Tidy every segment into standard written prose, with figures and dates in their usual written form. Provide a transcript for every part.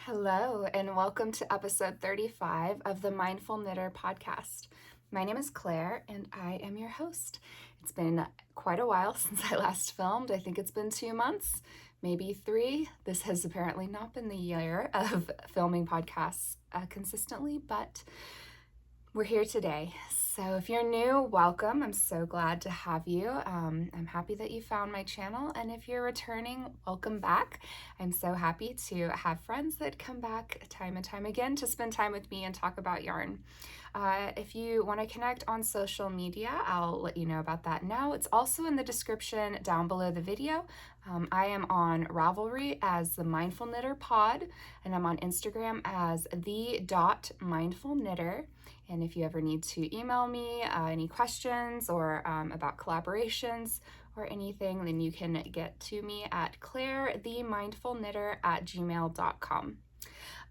Hello, and welcome to episode 35 of the Mindful Knitter podcast. My name is Claire, and I am your host. It's been quite a while since I last filmed. I think it's been 2 months, maybe 3. This has apparently not been the year of filming podcasts consistently, but we're here today. So if you're new, welcome. I'm so glad to have you. I'm happy that you found my channel. And if you're returning, welcome back. I'm so happy to have friends that come back time and time again to spend time with me and talk about yarn. If you want to connect on social media, I'll let you know about that now. It's also in the description down below the video. I am on Ravelry as the Mindful Knitter Pod, and I'm on Instagram as the.mindfulknitter. And if you ever need to email me any questions or about collaborations or anything, then you can get to me at clairethemindfulknitter@gmail.com.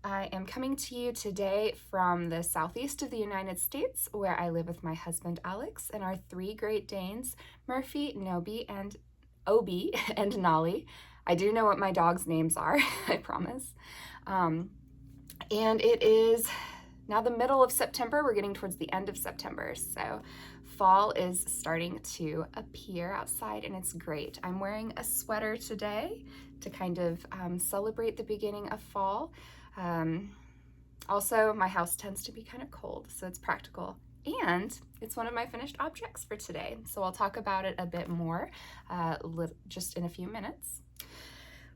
I am coming to you today from the southeast of the United States, where I live with my husband Alex and our 3 Great Danes, Murphy, Nobi, and Obi, and Nolly. I do know what my dogs' names are, I promise. And it is now the middle of September. We're getting towards the end of September, so fall is starting to appear outside, and it's great. I'm wearing a sweater today to kind of celebrate the beginning of fall. Also, my house tends to be kind of cold, so it's practical. And it's one of my finished objects for today, so I'll talk about it a bit more just in a few minutes.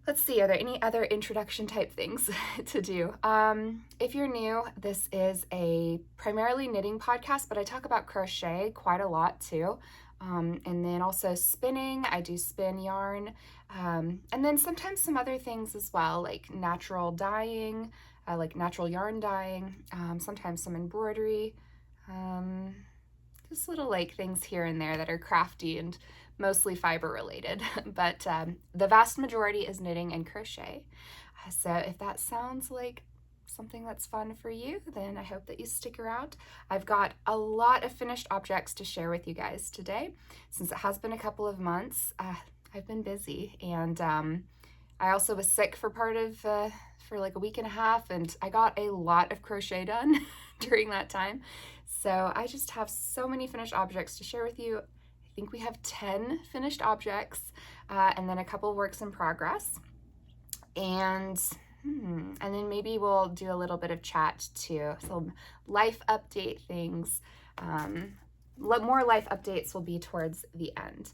Let's see, are there any other introduction type things to do? If you're new, this is a primarily knitting podcast, but I talk about crochet quite a lot too. And then also spinning. I do spin yarn. And then sometimes some other things as well, like natural dyeing, like natural yarn dyeing, sometimes some embroidery, just little like things here and there that are crafty and mostly fiber related, but the vast majority is knitting and crochet. So if that sounds like something that's fun for you, then I hope that you stick around. I've got a lot of finished objects to share with you guys today. Since it has been a couple of months, I've been busy, and I also was sick for for like a week and a half, and I got a lot of crochet done during that time. So I just have so many finished objects to share with you. I think we have 10 finished objects, and then a couple works in progress. And then maybe we'll do a little bit of chat too, some life update things. More life updates will be towards the end.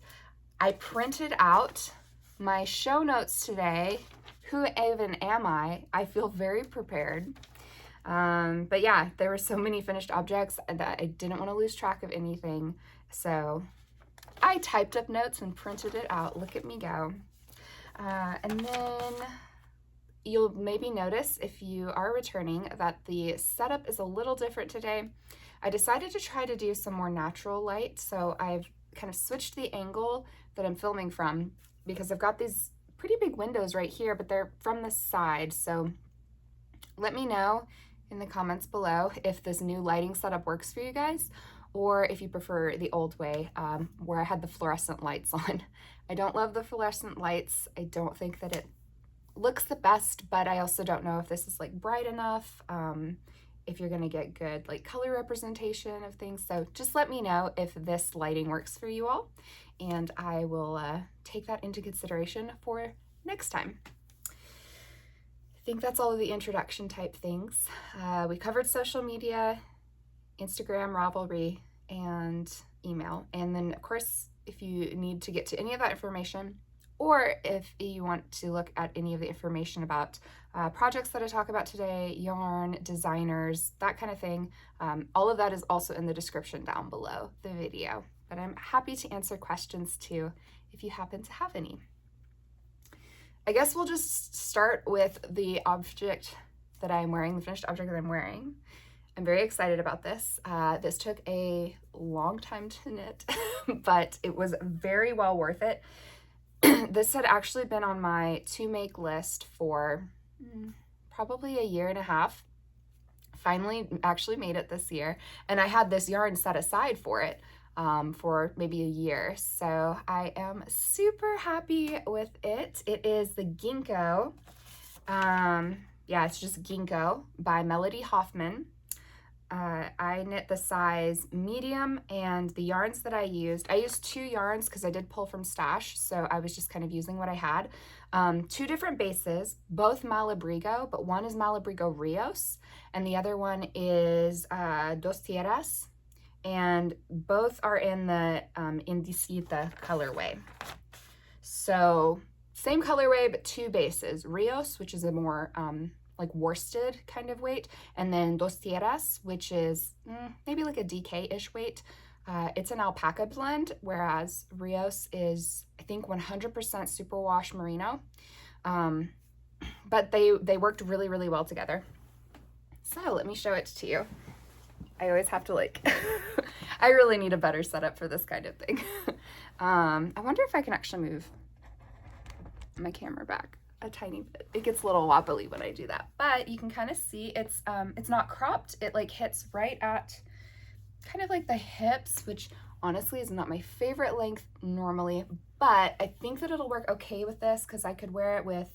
I printed out my show notes today. Who even am I? I feel very prepared. But yeah, there were so many finished objects that I didn't want to lose track of anything. So I typed up notes and printed it out. Look at me go. And then you'll maybe notice, if you are returning, that the setup is a little different today. I decided to try to do some more natural light, so I've kind of switched the angle that I'm filming from, because I've got these pretty big windows right here, but they're from the side. So let me know in the comments below if this new lighting setup works for you guys, or if you prefer the old way, where I had the fluorescent lights on. I don't love the fluorescent lights. I don't think that it looks the best, but I also don't know if this is like bright enough, if you're gonna get good like color representation of things. So just let me know if this lighting works for you all, and I will take that into consideration for next time. I think that's all of the introduction type things. We covered social media, Instagram, Ravelry, and email. And then of course, if you need to get to any of that information, or if you want to look at any of the information about projects that I talk about today, yarn, designers, that kind of thing, all of that is also in the description down below the video. But I'm happy to answer questions too, if you happen to have any. I guess we'll just start with the object that I'm wearing, the finished object that I'm wearing. I'm very excited about this. This took a long time to knit, but it was very well worth it. This had actually been on my to make list for probably a year and a half. Finally actually made it this year, and I had this yarn set aside for it for maybe a year. So I am super happy with it. It is the Ginkgo yeah, it's just Ginkgo by Melody Hoffman. I knit the size medium, and the yarns that I used 2 yarns because I did pull from stash, so I was just kind of using what I had. 2 different bases, both Malabrigo, but one is Malabrigo Rios, and the other one is Dos Tierras, and both are in the Indiecita colorway. So same colorway, but 2 bases, Rios, which is a more like worsted kind of weight, and then Dos Tierras, which is maybe like a DK-ish weight. It's an alpaca blend, whereas Rios is, I think, 100% superwash merino. But they worked really, really well together. So let me show it to you. I always have to like, I really need a better setup for this kind of thing. I wonder if I can actually move my camera back a tiny bit. It gets a little wobbly when I do that, but you can kind of see it's not cropped. It like hits right at kind of like the hips, which honestly is not my favorite length normally, but I think that it'll work okay with this because I could wear it with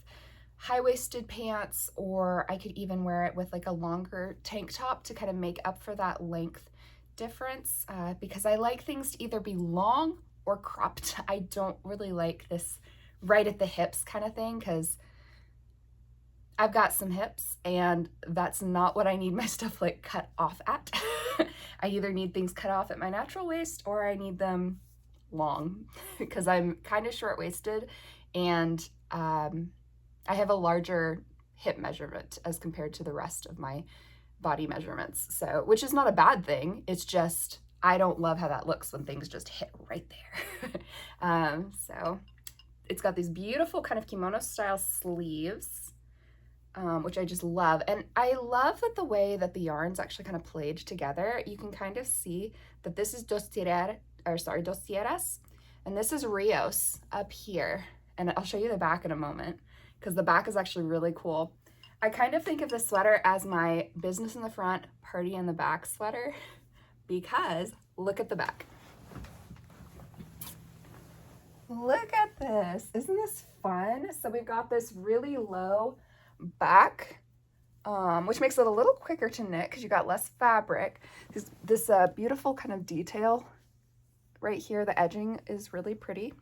high-waisted pants, or I could even wear it with like a longer tank top to kind of make up for that length difference, because I like things to either be long or cropped. I don't really like this right at the hips kind of thing because I've got some hips and that's not what I need my stuff like cut off at. I either need things cut off at my natural waist or I need them long because I'm kind of short-waisted, and I have a larger hip measurement as compared to the rest of my body measurements. So, which is not a bad thing. It's just, I don't love how that looks when things just hit right there. So it's got these beautiful kind of kimono style sleeves, which I just love. And I love that the way that the yarns actually kind of played together. You can kind of see that this is Dos Tierras, and this is Rios up here. And I'll show you the back in a moment because the back is actually really cool. I kind of think of this sweater as my business in the front, party in the back sweater, because look at the back. Look at this. Isn't this fun? So we've got this really low back, which makes it a little quicker to knit because you got less fabric. This beautiful kind of detail right here, the edging is really pretty.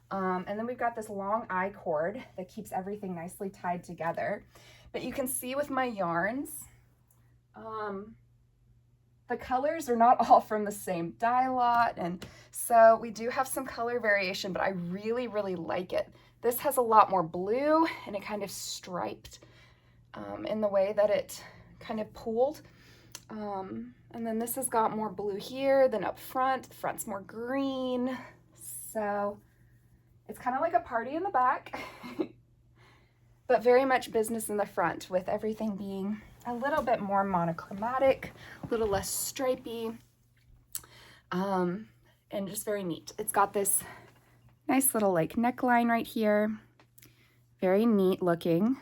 And then we've got this long eye cord that keeps everything nicely tied together. But you can see with my yarns, the colors are not all from the same dye lot, and so we do have some color variation, but I really, really like it. This has a lot more blue, and it kind of striped in the way that it kind of pooled. And then this has got more blue here than up front. The front's more green, so it's kind of like a party in the back, but very much business in the front, with everything being a little bit more monochromatic, a little less stripy, and just very neat. It's got this nice little like neckline right here, very neat looking.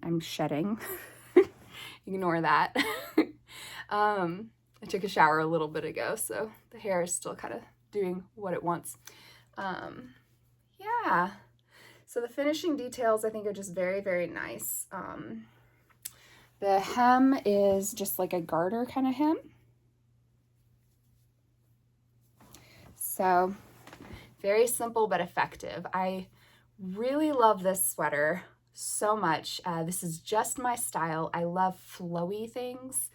I'm shedding, ignore that. I took a shower a little bit ago, so the hair is still kind of doing what it wants. Yeah, so the finishing details I think are just very, very nice. The hem is just like a garter kind of hem. So very simple but effective. I really love this sweater so much. This is just my style. I love flowy things.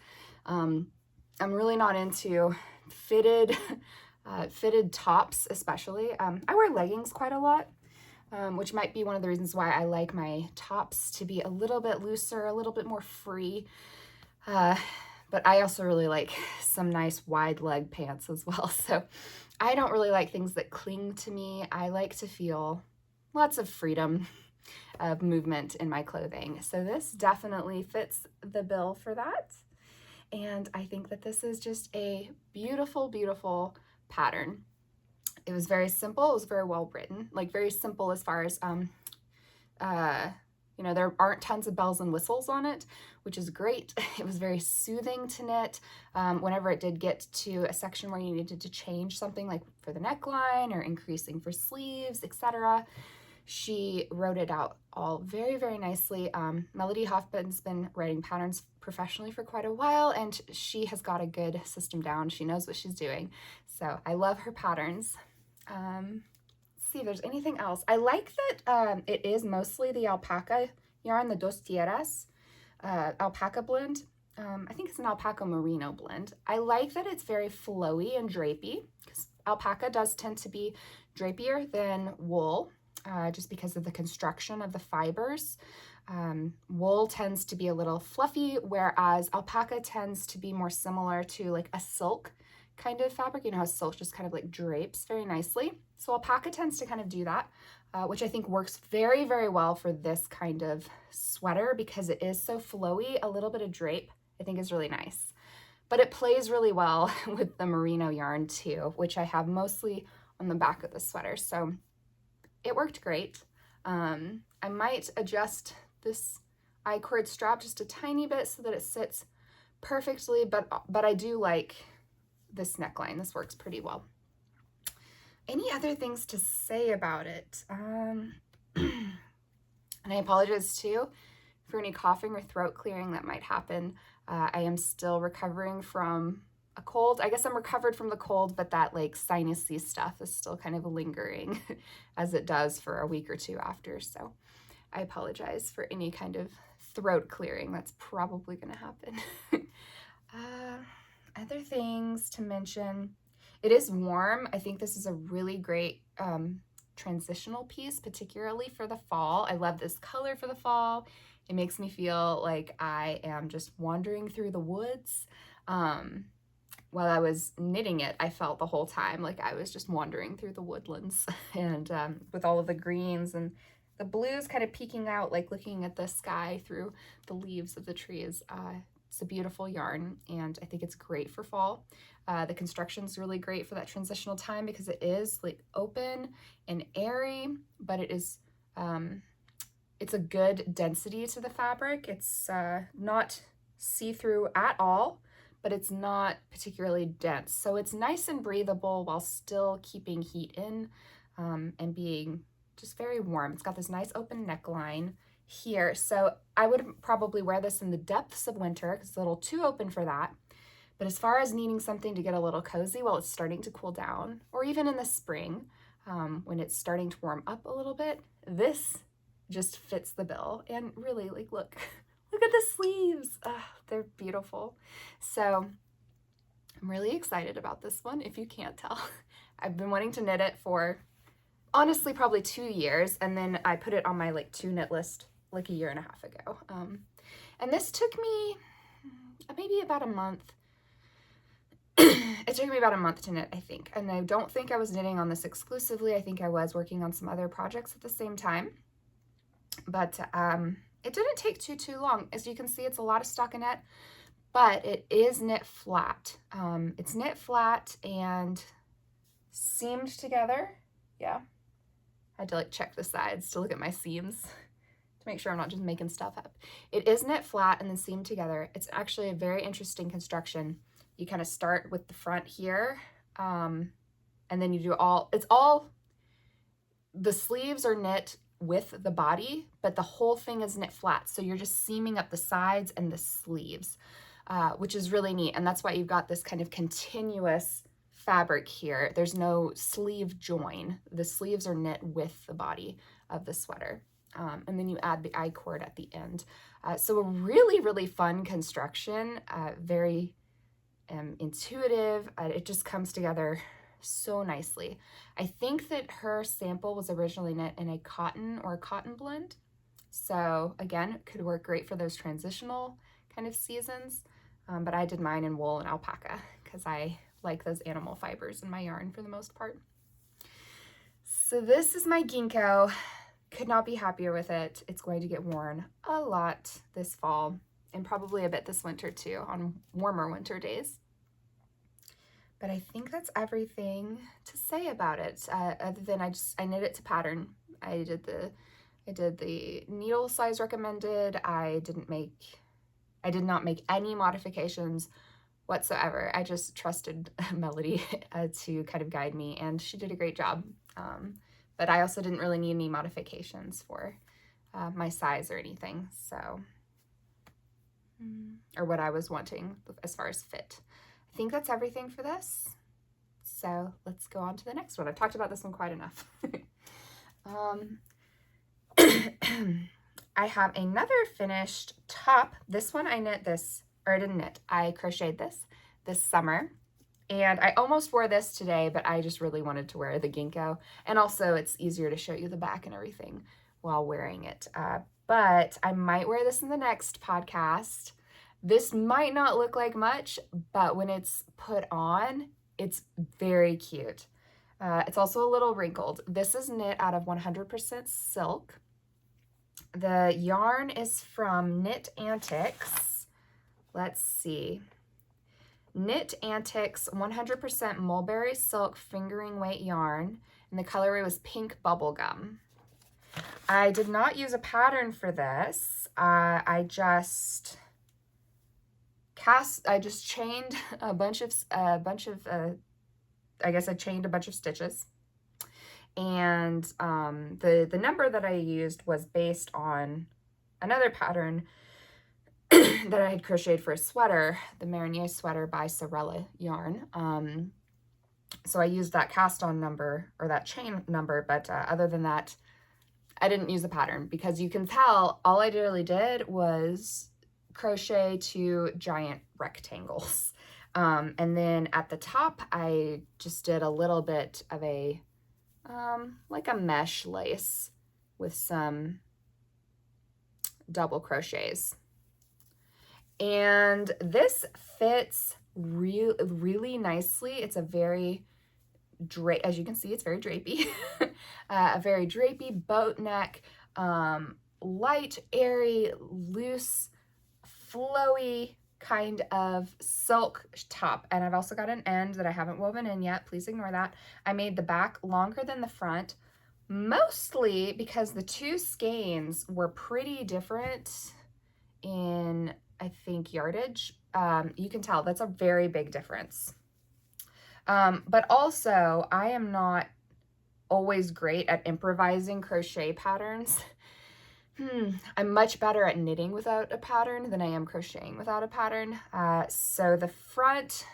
I'm really not into fitted tops especially. I wear leggings quite a lot, which might be one of the reasons why I like my tops to be a little bit looser, a little bit more free. But I also really like some nice wide leg pants as well. So I don't really like things that cling to me. I like to feel lots of freedom of movement in my clothing. So this definitely fits the bill for that. And I think that this is just a beautiful, beautiful pattern. It was very simple. It was very well written, like very simple as far as, you know, there aren't tons of bells and whistles on it, which is great. It was very soothing to knit. Whenever it did get to a section where you needed to change something like for the neckline or increasing for sleeves, etc., She wrote it out all very, very nicely. Melody Hoffman's been writing patterns professionally for quite a while, and she has got a good system down. She knows what she's doing. So I love her patterns. Let's see if there's anything else. I like that it is mostly the alpaca yarn, the Dos Tierras alpaca blend. I think it's an alpaca merino blend. I like that it's very flowy and drapey, because alpaca does tend to be drapier than wool, just because of the construction of the fibers. Wool tends to be a little fluffy, whereas alpaca tends to be more similar to like a silk kind of fabric. You know how silk just kind of like drapes very nicely. So alpaca tends to kind of do that, which I think works very, very well for this kind of sweater because it is so flowy. A little bit of drape I think is really nice. But it plays really well with the merino yarn too, which I have mostly on the back of the sweater. So it worked great. I might adjust this I-cord strap just a tiny bit so that it sits perfectly, but I do like this neckline. This works pretty well. Any other things to say about it? And I apologize too for any coughing or throat clearing that might happen. I am still recovering from a cold. I guess I'm recovered from the cold, but that like sinusy stuff is still kind of lingering as it does for a week or two after. So I apologize for any kind of throat clearing that's probably going to happen. Other things to mention, it is warm. I think this is a really great transitional piece, particularly for the fall. I love this color for the fall. It makes me feel like I am just wandering through the woods. While I was knitting it, I felt the whole time like I was just wandering through the woodlands, and with all of the greens and the blues kind of peeking out, like looking at the sky through the leaves of the trees. It's a beautiful yarn, and I think it's great for fall. The construction's really great for that transitional time because it is like open and airy, but it is it's a good density to the fabric. It's not see-through at all, but it's not particularly dense. So it's nice and breathable while still keeping heat in and being just very warm. It's got this nice open neckline here. So I would probably wear this in the depths of winter because it's a little too open for that. But as far as needing something to get a little cozy while it's starting to cool down, or even in the spring when it's starting to warm up a little bit, this just fits the bill. And really, like, look at the sleeves. They're beautiful. So I'm really excited about this one, if you can't tell. I've been wanting to knit it for honestly probably 2 years, and then I put it on my like to knit list like a year and a half ago. And this took me maybe about a month. It took me about a month to knit, I think. And I don't think I was knitting on this exclusively. I think I was working on some other projects at the same time. But it didn't take too long. As you can see, it's a lot of stockinette, but it is knit flat. It's knit flat and seamed together. Yeah. I had to like check the sides to look at my seams to make sure I'm not just making stuff up. It is knit flat and then seamed together. It's actually a very interesting construction. You kind of start with the front here, and then you do the sleeves are knit with the body, but the whole thing is knit flat. So you're just seaming up the sides and the sleeves, which is really neat. And that's why you've got this kind of continuous fabric here. There's no sleeve join. The sleeves are knit with the body of the sweater. And then you add the I-cord at the end. So a really, really fun construction, very intuitive. It just comes together so nicely. I think that her sample was originally knit in a cotton or a cotton blend. So again, it could work great for those transitional kind of seasons. But I did mine in wool and alpaca because I like those animal fibers in my yarn for the most part. So this is my Ginkgo. Could not be happier with it. It's going to get worn a lot this fall and probably a bit this winter too, on warmer winter days. But I think that's everything to say about it, other than I knit it to pattern. I did the needle size recommended. I did not make any modifications whatsoever. I just trusted Melody to kind of guide me, and she did a great job. but I also didn't really need any modifications for my size or anything, so, or what I was wanting as far as fit. I think that's everything for this. So let's go on to the next one. I've talked about this one quite enough. I have another finished top. This one I knit this, or I didn't knit, I crocheted this summer. And I almost wore this today, but I just really wanted to wear the Ginkgo. And also it's easier to show you the back and everything while wearing it. But I might wear this in the next podcast. This might not look like much, but when it's put on, it's very cute. It's also a little wrinkled. This is knit out of 100% silk. The yarn is from Knit Antics. Let's see. Knit Antics 100% mulberry silk fingering weight yarn, and the colorway was Pink Bubblegum. I did not use a pattern for this. I just chained a bunch of I guess I chained a bunch of stitches, and the number that I used was based on another pattern that I had crocheted for a sweater, the Marinier sweater by Sorella yarn. So I used that cast on number, or that chain number, but other than that, I didn't use a pattern, because you can tell all I really did was crochet 2 giant rectangles. And then at the top, I just did a little bit of a, like a mesh lace with some double crochets. And this fits really nicely. It's a very, as you can see, it's very drapey. A very drapey boat neck, light, airy, loose, flowy kind of silk top. And I've also got an end that I haven't woven in yet. Please ignore that. I made the back longer than the front, mostly because the 2 skeins were pretty different in, I think, yardage. You can tell that's a very big difference. But also, I am not always great at improvising crochet patterns. I'm much better at knitting without a pattern than I am crocheting without a pattern. So the front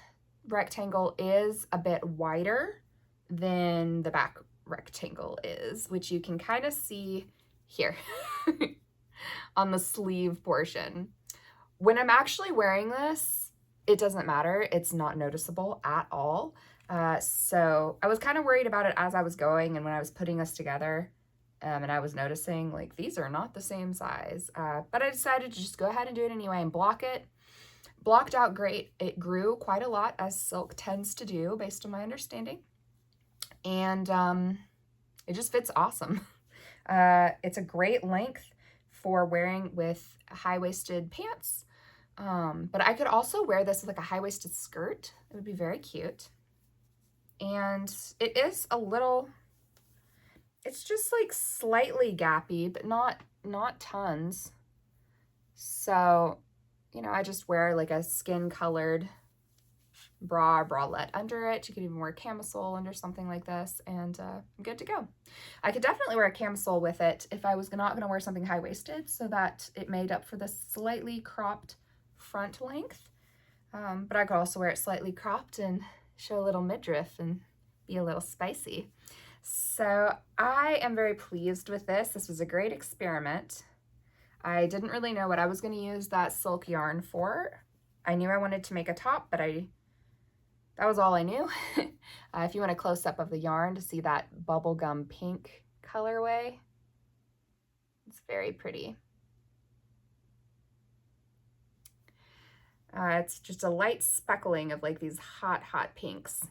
rectangle is a bit wider than the back rectangle is, which you can kind of see here on the sleeve portion. When I'm actually wearing this, it doesn't matter. It's not noticeable at all. So I was kind of worried about it as I was going and when I was putting this together. And I was noticing, like, these are not the same size. But I decided to just go ahead and do it anyway and block it. Blocked out great. It grew quite a lot, as silk tends to do, based on my understanding. And it just fits awesome. It's a great length for wearing with high-waisted pants. But I could also wear this with like a high-waisted skirt. It would be very cute. And it is a little... It's just like slightly gappy, but not tons. So, you know, I just wear like a skin colored bra or bralette under it. You could even wear a camisole under something like this, and I'm good to go. I could definitely wear a camisole with it if I was not going to wear something high-waisted, so that it made up for the slightly cropped front length. But I could also wear it slightly cropped and show a little midriff and be a little spicy. So I am very pleased with this. This was a great experiment. I didn't really know what I was going to use that silk yarn for. I knew I wanted to make a top, but that was all I knew. If you want a close-up of the yarn to see that bubblegum pink colorway, it's very pretty. It's just a light speckling of like these hot pinks.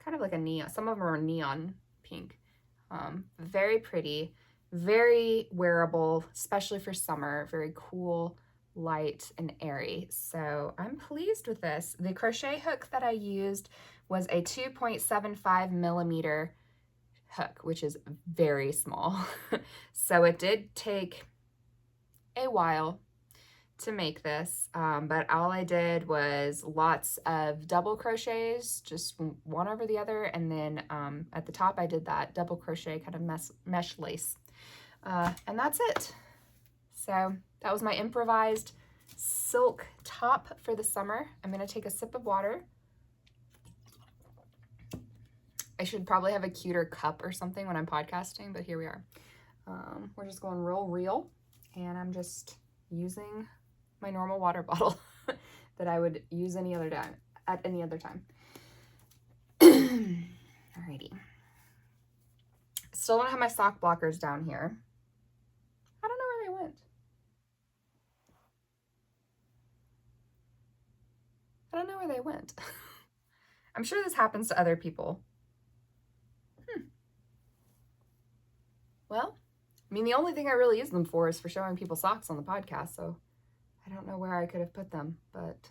Kind of like a neon. Some of them are neon pink. Very pretty, very wearable, especially for summer. Very cool, light, and airy. So I'm pleased with this. The crochet hook that I used was a 2.75 millimeter hook, which is very small. So it did take a while to make this, but all I did was lots of double crochets, just one over the other, and then at the top I did that double crochet kind of mesh lace, and that's it. So that was my improvised silk top for the summer. I'm gonna take a sip of water. I should probably have a cuter cup or something when I'm podcasting, but here we are. We're just going real, and I'm just using my normal water bottle that I would use at any other time. Alrighty. Still don't have my sock blockers down here. I don't know where they went. I don't know where they went. I'm sure this happens to other people. Well, I mean, the only thing I really use them for is for showing people socks on the podcast, so I don't know where I could have put them, but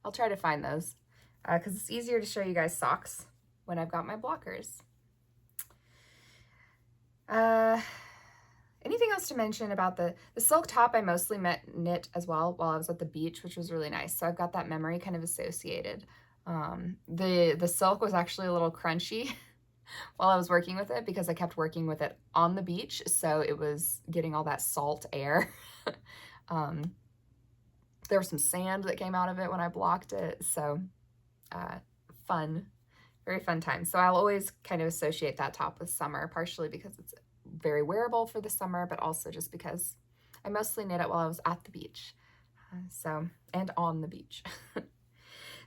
I'll try to find those because it's easier to show you guys socks when I've got my blockers. Anything else to mention about the silk top? I mostly knit as well while I was at the beach, which was really nice. So I've got that memory kind of associated. The silk was actually a little crunchy while I was working with it because I kept working with it on the beach, so it was getting all that salt air. There was some sand that came out of it when I blocked it, so fun, very fun time. So I'll always kind of associate that top with summer, partially because it's very wearable for the summer, but also just because I mostly knit it while I was at the beach, and on the beach.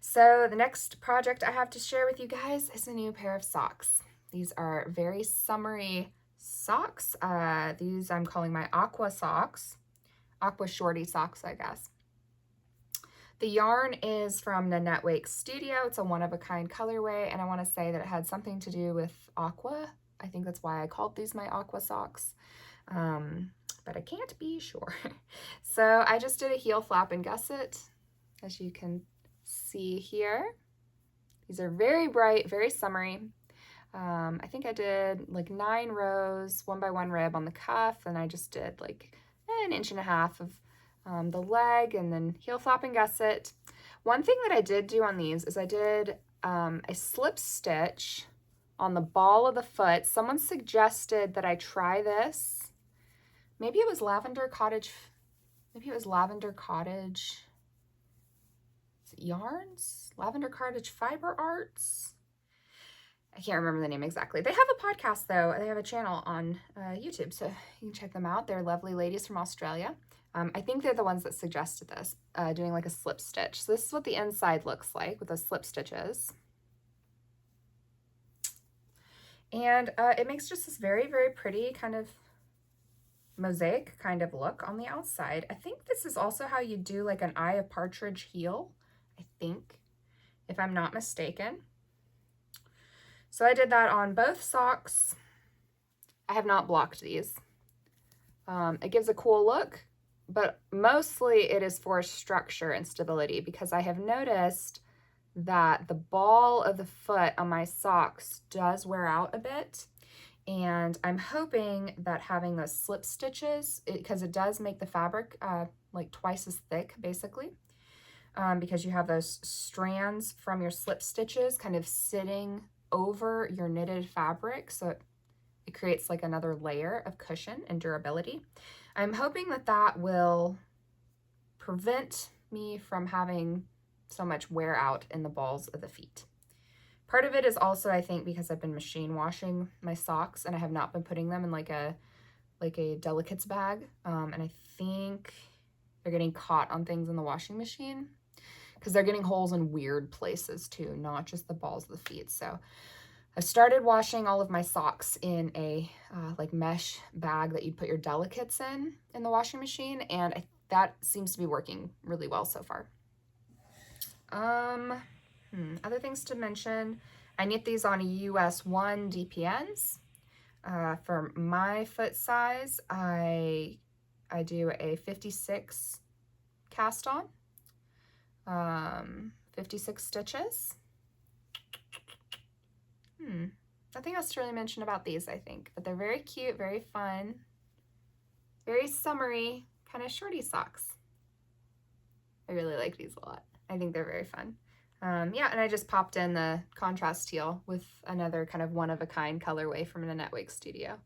So the next project I have to share with you guys is a new pair of socks. These are very summery socks. These I'm calling my Aqua socks, Aqua shortie socks, I guess. The yarn is from Nanette Wake Studio. It's a one-of-a-kind colorway, and I want to say that it had something to do with Aqua. I think that's why I called these my Aqua socks, but I can't be sure. So I just did a heel flap and gusset, as you can see here. These are very bright, very summery. I think I did like 9 rows, 1 by 1 rib on the cuff, and I just did like an 1.5 inches of the leg, and then heel flap and gusset. One thing that I did do on these is I did a slip stitch on the ball of the foot. Someone suggested that I try this. Maybe it was Lavender Cottage. Maybe it was Lavender Cottage Yarns? Lavender Cottage Fiber Arts? I can't remember the name exactly. They have a podcast though. They have a channel on YouTube, so you can check them out. They're lovely ladies from Australia. I think they're the ones that suggested this, doing like a slip stitch. So this is what the inside looks like with those slip stitches. And it makes just this very, very pretty kind of mosaic kind of look on the outside. I think this is also how you do like an eye of partridge heel, I think, if I'm not mistaken. So I did that on both socks. I have not blocked these. It gives a cool look, but mostly it is for structure and stability because I have noticed that the ball of the foot on my socks does wear out a bit. And I'm hoping that having those slip stitches, because it does make the fabric like twice as thick, basically, because you have those strands from your slip stitches kind of sitting over your knitted fabric. So it creates like another layer of cushion and durability. I'm hoping that that will prevent me from having so much wear out in the balls of the feet. Part of it is also, I think, because I've been machine washing my socks and I have not been putting them in like a delicates bag. And I think they're getting caught on things in the washing machine because they're getting holes in weird places too, not just the balls of the feet. So I've started washing all of my socks in a like mesh bag that you'd put your delicates in the washing machine, and that seems to be working really well so far. Other things to mention, I knit these on US 1 DPNs. For my foot size, I do a 56 cast on, 56 stitches. Nothing else to really mention about these, I think, but they're very cute, very fun, very summery kind of shorty socks. I really like these a lot. I think they're very fun. Yeah, and I just popped in the contrast teal with another kind of one-of-a-kind colorway from Nanette Wake Studio.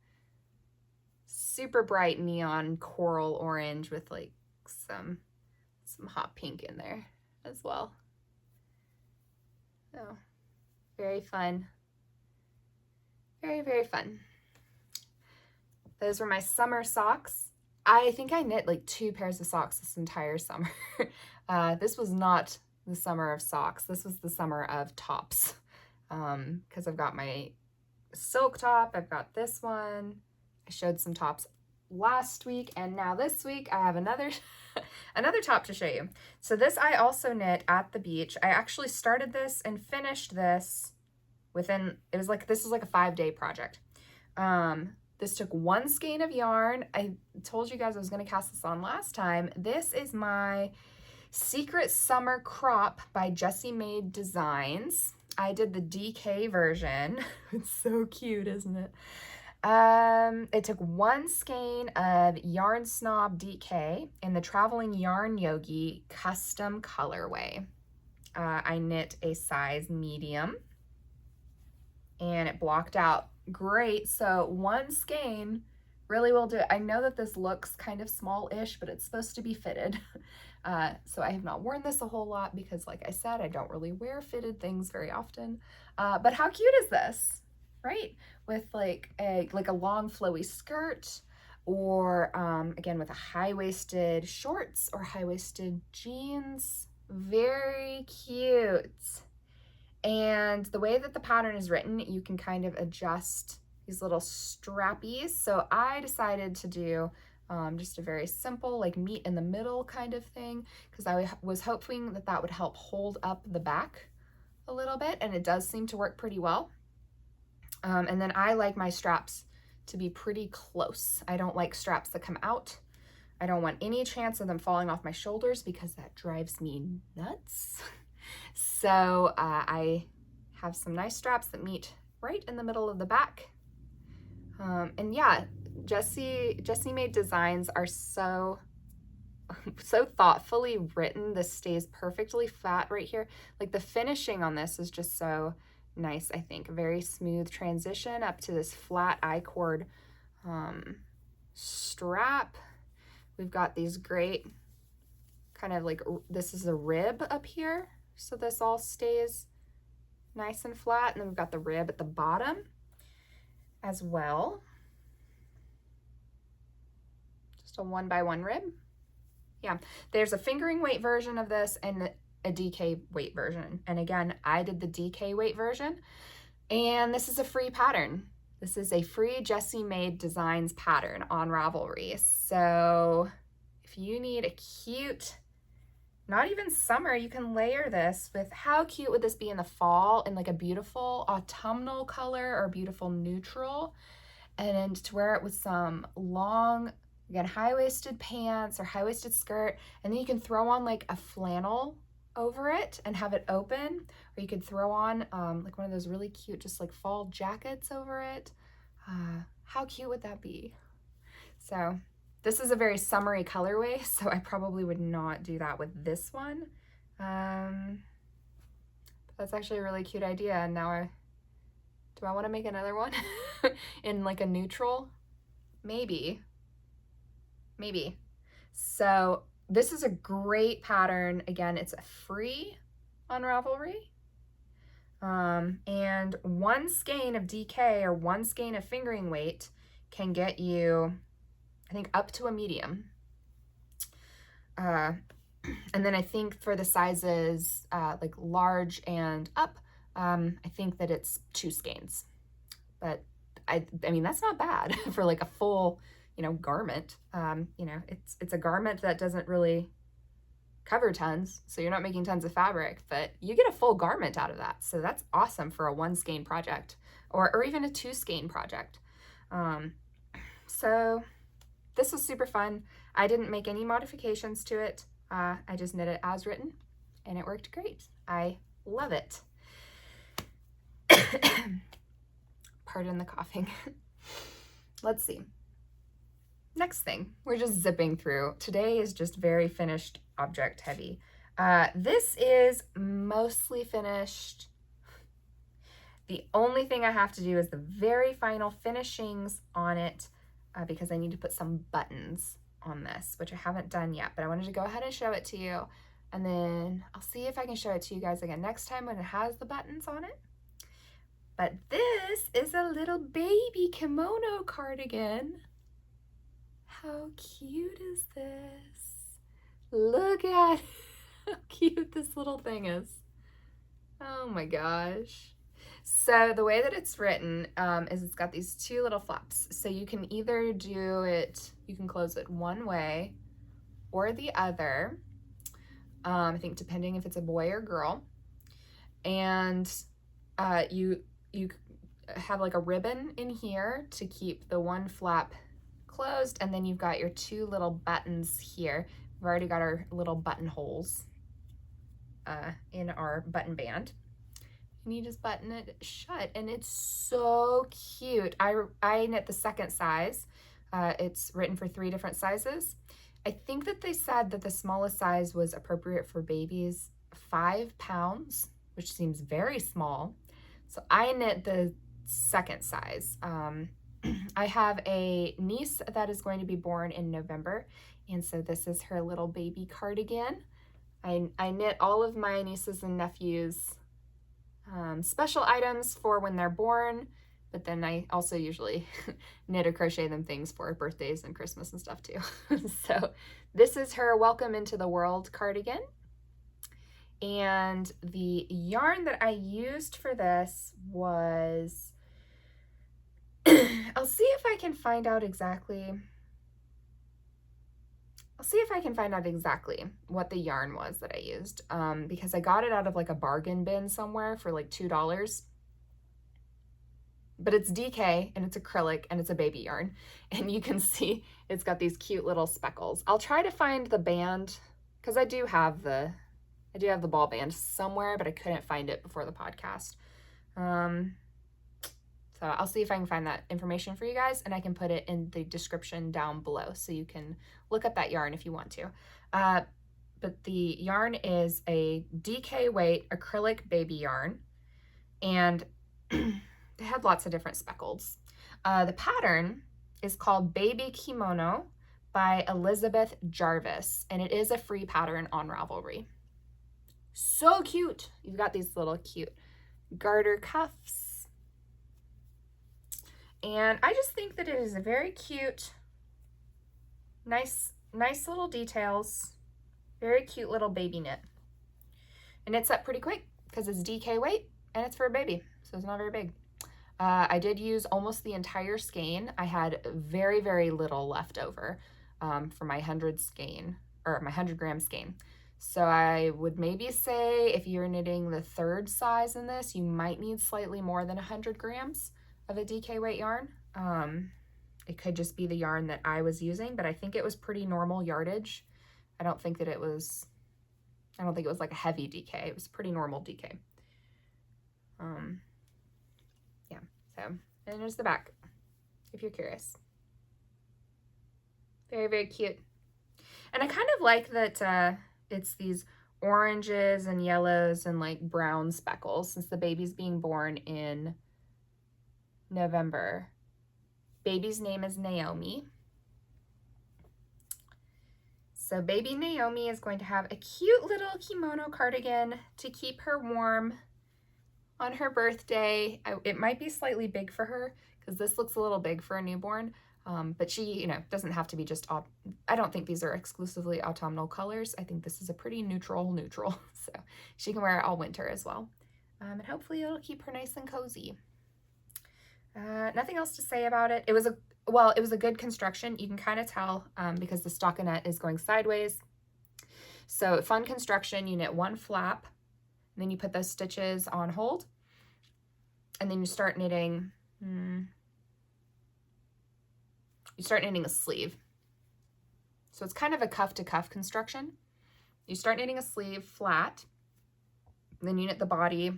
Super bright neon coral orange with like some hot pink in there as well. Oh, very fun. Very, very fun. Those were my summer socks. I think I knit like 2 pairs of socks this entire summer. This was not the summer of socks. This was the summer of tops. Because I've got my silk top. I've got this one. I showed some tops last week, and now this week I have another another top to show you. So this I also knit at the beach. I actually started this and finished this within, this is like a 5-day project. This took 1 skein of yarn. I told you guys I was going to cast this on last time. This is my Secret Summer Crop by Jessie Maed Designs. I did the DK version. It's so cute, isn't it? It took 1 skein of Yarn Snob DK in the Traveling Yarn Yogi custom colorway. I knit a size medium, and it blocked out great. So 1 skein really will do it. I know that this looks kind of small-ish, but it's supposed to be fitted. So I have not worn this a whole lot because, like I said, I don't really wear fitted things very often. But how cute is this, right? With like a long flowy skirt, or again with a high-waisted shorts or high-waisted jeans. Very cute. And the way that the pattern is written, you can kind of adjust these little strappies. So I decided to do just a very simple, like meet in the middle kind of thing, because I was hoping that that would help hold up the back a little bit, and it does seem to work pretty well. And then I like my straps to be pretty close. I don't like straps that come out. I don't want any chance of them falling off my shoulders because that drives me nuts. So I have some nice straps that meet right in the middle of the back. And yeah, Jessie Maed Designs are so thoughtfully written. This stays perfectly flat right here. Like the finishing on this is just so nice, I think. A very smooth transition up to this flat I-cord strap. We've got these great kind of like, this is a rib up here. So this all stays nice and flat. And then we've got the rib at the bottom as well. Just a 1x1 rib. Yeah, there's a fingering weight version of this and a DK weight version. And again, I did the DK weight version, and this is a free pattern. This is a free Jessie Maed Designs pattern on Ravelry. So if you need a cute, not even summer, you can layer this with, how cute would this be in the fall in like a beautiful autumnal color or beautiful neutral, and to wear it with some long, again, high-waisted pants or high-waisted skirt, and then you can throw on like a flannel over it and have it open, or you could throw on like one of those really cute just like fall jackets over it. How cute would that be? So this is a very summery colorway, so I probably would not do that with this one. That's actually a really cute idea. And now do I want to make another one in like a neutral? Maybe. So this is a great pattern. Again, it's free on Ravelry. And 1 skein of DK or 1 skein of fingering weight can get you, I think, up to a medium. And then I think for the sizes like large and up, I think that it's 2 skeins. But I mean, that's not bad for like a full, garment. It's a garment that doesn't really cover tons, so you're not making tons of fabric, but you get a full garment out of that. So that's awesome for a 1 skein project, or even a 2 skein project. So this was super fun. I didn't make any modifications to it. I just knit it as written, and it worked great. I love it. Pardon the coughing. Let's see. Next thing, we're just zipping through. Today is just very finished object heavy. This is mostly finished. The only thing I have to do is the very final finishings on it because I need to put some buttons on this, which I haven't done yet, but I wanted to go ahead and show it to you. And then I'll see if I can show it to you guys again next time when it has the buttons on it. But this is a little baby kimono cardigan. How cute is this? Look at how cute this little thing is. Oh my gosh. So the way that it's written is it's got these two little flaps. So you can either do it, you can close it one way or the other. I think depending if it's a boy or girl. And you have like a ribbon in here to keep the one flap closed, and then you've got your two little buttons here. We've already got our little buttonholes in our button band. And you just button it shut, and it's so cute. I knit the second size. It's written for 3 different sizes. I think that they said that the smallest size was appropriate for babies 5 pounds, which seems very small. So I knit the second size. I have a niece that is going to be born in November, and so this is her little baby cardigan. I knit all of my nieces and nephews special items for when they're born, but then I also usually knit or crochet them things for birthdays and Christmas and stuff too. So this is her welcome into the world cardigan. And the yarn that I used for this was, I'll see if I can find out exactly what the yarn was that I used, because I got it out of like a bargain bin somewhere for like $2. But it's DK and it's acrylic and it's a baby yarn. And you can see it's got these cute little speckles. I'll try to find the band because I do have the ball band somewhere, but I couldn't find it before the podcast. So I'll see if I can find that information for you guys, and I can put it in the description down below so you can look up that yarn if you want to. But the yarn is a DK weight acrylic baby yarn, and they had lots of different speckles. The pattern is called Baby Kimono by Elizabeth Jarvis, and it is a free pattern on Ravelry. So cute. You've got these little cute garter cuffs. And I just think that it is a very cute, nice little details, very cute little baby knit. And it's up pretty quick because it's DK weight and it's for a baby, so it's not very big. I did use almost the entire skein. I had very, very little left over for my 100 skein, or my 100 gram skein. So I would maybe say if you're knitting the 3rd size in this, you might need slightly more than 100 grams of a DK weight yarn. It could just be the yarn that I was using, but I think it was pretty normal yardage. I don't think it was like a heavy DK. It was pretty normal DK. Yeah, so, and there's the back, if you're curious. Very, very cute. And I kind of like that it's these oranges and yellows and like brown speckles since the baby's being born in November. Baby's name is Naomi. So baby Naomi is going to have a cute little kimono cardigan to keep her warm on her birthday. It might be slightly big for her because this looks a little big for a newborn, but she, doesn't have to be just, I don't think these are exclusively autumnal colors. I think this is a pretty neutral, so she can wear it all winter as well. And hopefully it'll keep her nice and cozy. Nothing else to say about it. It was a good construction. You can kind of tell because the stockinette is going sideways. So fun construction. You knit 1 flap, and then you put those stitches on hold, and then you start knitting. You start knitting a sleeve. So it's kind of a cuff to cuff construction. You start knitting a sleeve flat, then you knit the body.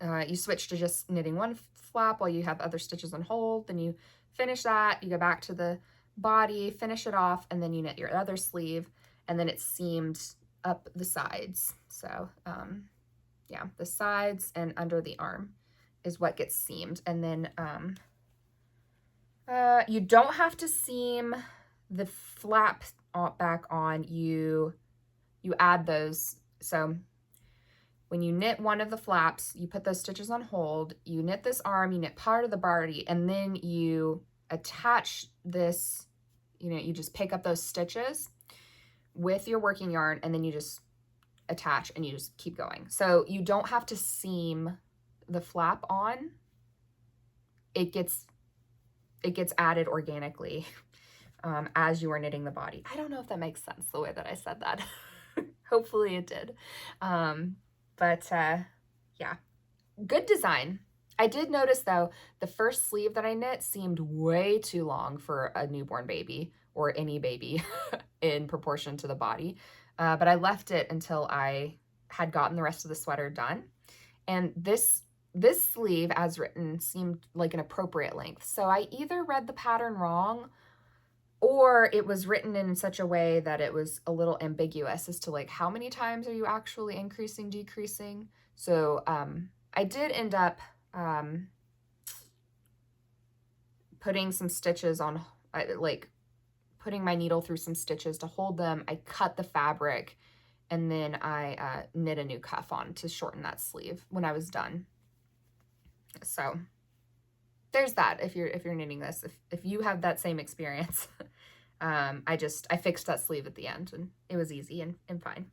You switch to just knitting 1 flap while you have other stitches on hold, then you finish that, you go back to the body, finish it off, and then you knit your other sleeve, and then it's seamed up the sides. So yeah, the sides and under the arm is what gets seamed. And then you don't have to seam the flap back on. You add those. So when you knit one of the flaps, you put those stitches on hold, you knit this arm, you knit part of the body, and then you attach this, you know, you just pick up those stitches with your working yarn, and then you just attach and you just keep going. So you don't have to seam the flap on. It gets added organically as you are knitting the body. I don't know if that makes sense the way that I said that. Hopefully it did. But yeah, good design. I did notice though, the first sleeve that I knit seemed way too long for a newborn baby or any baby in proportion to the body. But I left it until I had gotten the rest of the sweater done. And this sleeve as written seemed like an appropriate length. So I either read the pattern wrong, or it was written in such a way that it was a little ambiguous as to like how many times are you actually increasing, decreasing. So I did end up putting some stitches on, like putting my needle through some stitches to hold them. I cut the fabric, and then I knit a new cuff on to shorten that sleeve when I was done. So there's that. If you're knitting this, if you have that same experience, I fixed that sleeve at the end, and it was easy and fine.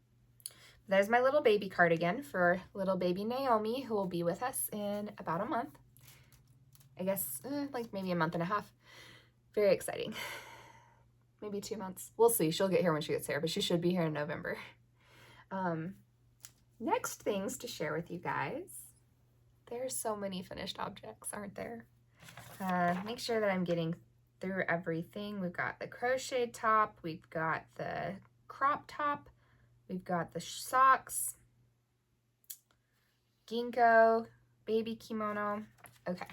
There's my little baby cardigan for little baby Naomi, who will be with us in about a month. I guess like maybe a month and a half. Very exciting. Maybe 2 months. We'll see. She'll get here when she gets here, but she should be here in November. Next things to share with you guys. There's so many finished objects, aren't there? Make sure that I'm getting through everything. We've got the crochet top, we've got the crop top, we've got the socks, Ginkgo, baby kimono. Okay,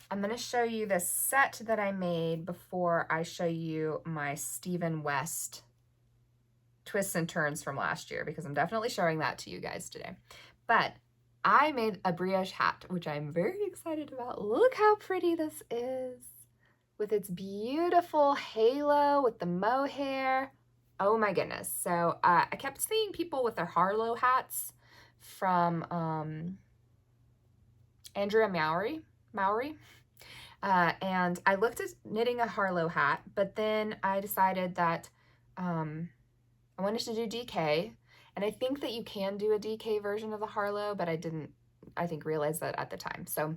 I'm gonna show you the set that I made before I show you my Stephen West twists and turns from last year, because I'm definitely showing that to you guys today. But I made a brioche hat, which I'm very excited about. Look how pretty this is with its beautiful halo with the mohair. Oh my goodness. So I kept seeing people with their Harlow hats from Andrea Mowry. And I looked at knitting a Harlow hat, but then I decided that I wanted to do DK. And I think that you can do a DK version of the Harlow, but I didn't, I think, realize that at the time. So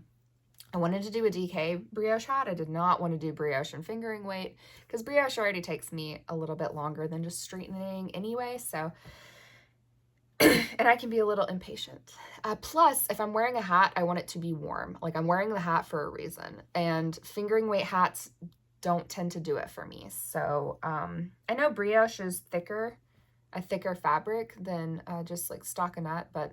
I wanted to do a DK brioche hat. I did not want to do brioche and fingering weight, because brioche already takes me a little bit longer than just straight knitting anyway. So, and I can be a little impatient. Plus, if I'm wearing a hat, I want it to be warm. Like, I'm wearing the hat for a reason. And fingering weight hats don't tend to do it for me. So I know brioche is a thicker fabric than just like stockinette, but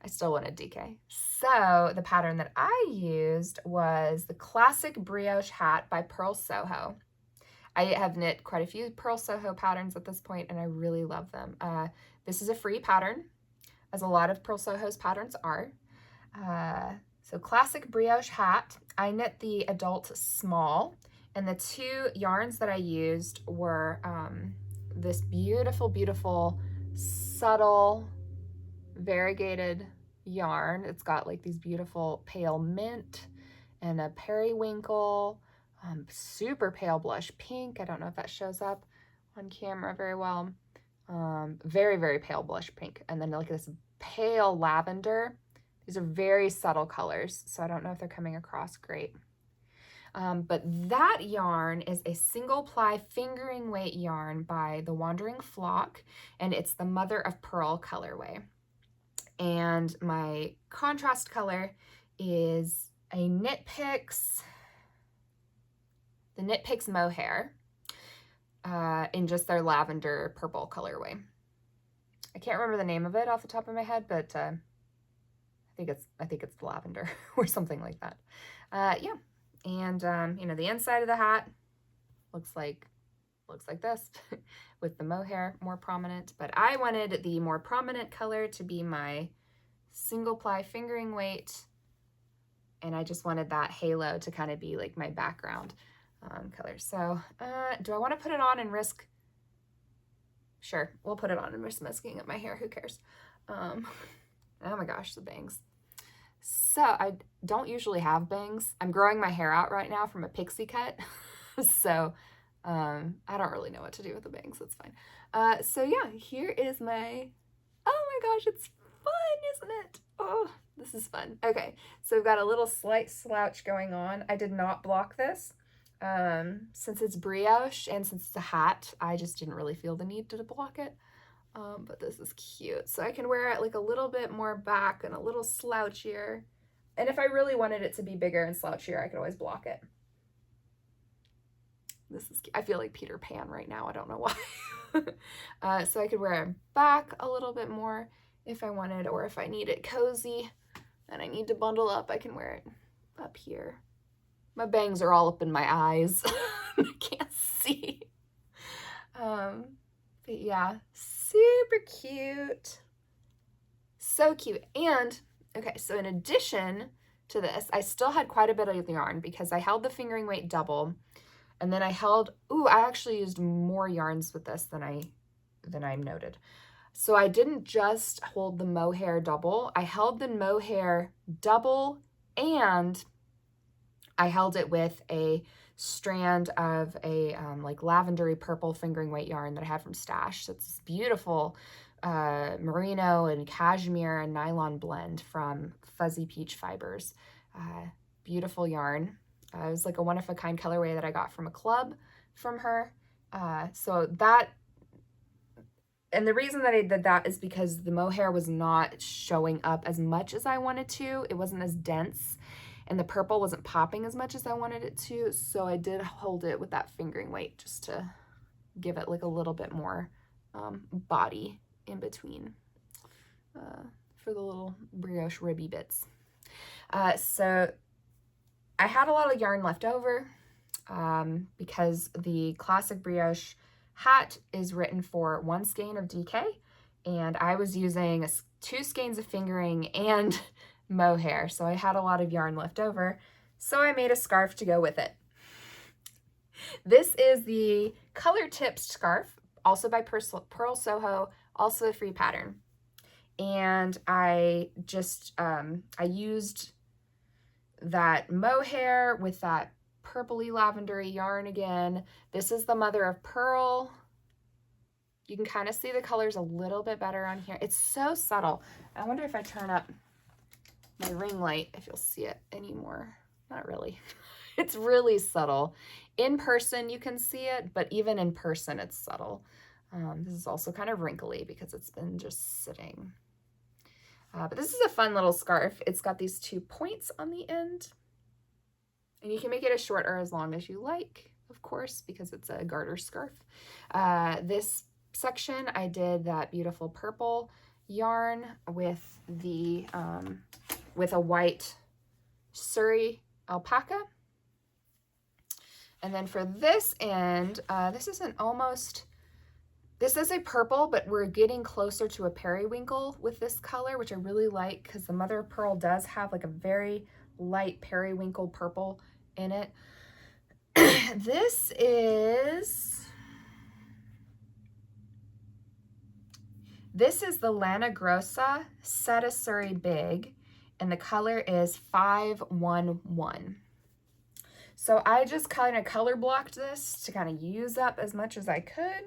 I still wanted DK. So the pattern that I used was the classic brioche hat by Purl Soho. I have knit quite a few Purl Soho patterns at this point, and I really love them. This is a free pattern, as a lot of Purl Soho's patterns are. So classic brioche hat. I knit the adult small, and the two yarns that I used were this beautiful, beautiful, subtle, variegated yarn. It's got like these beautiful pale mint and a periwinkle, super pale blush pink. I don't know if that shows up on camera very well. Very, very pale blush pink. And then like this pale lavender. These are very subtle colors, so I don't know if they're coming across great. But that yarn is a single ply fingering weight yarn by the Wandering Flock, and it's the Mother of Pearl colorway. And my contrast color is a Knit Picks, the Knit Picks mohair, in just their lavender purple colorway. I can't remember the name of it off the top of my head, but I think it's lavender or something like that. Yeah. And, you know, the inside of the hat looks like looks like this with the mohair more prominent, but I wanted the more prominent color to be my single ply fingering weight, and I just wanted that halo to kind of be like my background color. So do I want to put it on and risk? Sure, we'll put it on and risk messing up my hair. Who cares? Oh my gosh, the bangs. So I don't usually have bangs. I'm growing my hair out right now from a pixie cut. So I don't really know what to do with the bangs. That's fine. So yeah, here is my, oh my gosh, it's fun, isn't it? Oh, this is fun. Okay, so we've got a little slight slouch going on. I did not block this. Since it's brioche and since it's a hat, I just didn't really feel the need to block it. But this is cute. So I can wear it like a little bit more back and a little slouchier. And if I really wanted it to be bigger and slouchier, I could always block it. This is cute. I feel like Peter Pan right now. I don't know why. So I could wear it back a little bit more if I wanted, or if I need it cozy and I need to bundle up, I can wear it up here. My bangs are all up in my eyes. I can't see. But yeah, super cute. So cute. And, okay, so in addition to this, I still had quite a bit of yarn because I held the fingering weight double, and then I held, I actually used more yarns with this than I noted. So I didn't just hold the mohair double, I held the mohair double, and I held it with a strand of a like lavendery purple fingering weight yarn that I had from Stash. So it's this beautiful merino and cashmere and nylon blend from Fuzzy Peach Fibers. Beautiful yarn. It was like a one-of-a-kind colorway that I got from a club from her. So that, and the reason that I did that is because the mohair was not showing up as much as I wanted to. It wasn't as dense, and the purple wasn't popping as much as I wanted it to, so I did hold it with that fingering weight just to give it like a little bit more body in between for the little brioche ribby bits. So I had a lot of yarn left over because the classic brioche hat is written for 1 skein of DK, and I was using 2 skeins of fingering and mohair, so I had a lot of yarn left over, so I made a scarf to go with it. This is the color tipped scarf, also by Purl Soho, also a free pattern, and I just I used that mohair with that purpley lavendery yarn again. This is the mother of pearl. You can kind of see the colors a little bit better on here. It's so subtle. I wonder if I turn up my ring light if you'll see it anymore. Not really. It's really subtle. In person you can see it, but even in person it's subtle. This is also kind of wrinkly because it's been just sitting. But this is a fun little scarf. It's got these 2 points on the end, and you can make it as short or as long as you like, of course, because it's a garter scarf. This section I did that beautiful purple yarn with the with a white Surrey alpaca. And then for this end, this is a purple, but we're getting closer to a periwinkle with this color, which I really like because the mother of pearl does have like a very light periwinkle purple in it. This is the Lana Grossa Setasuri Big, and the color is 511. So I just kind of color blocked this to kind of use up as much as I could,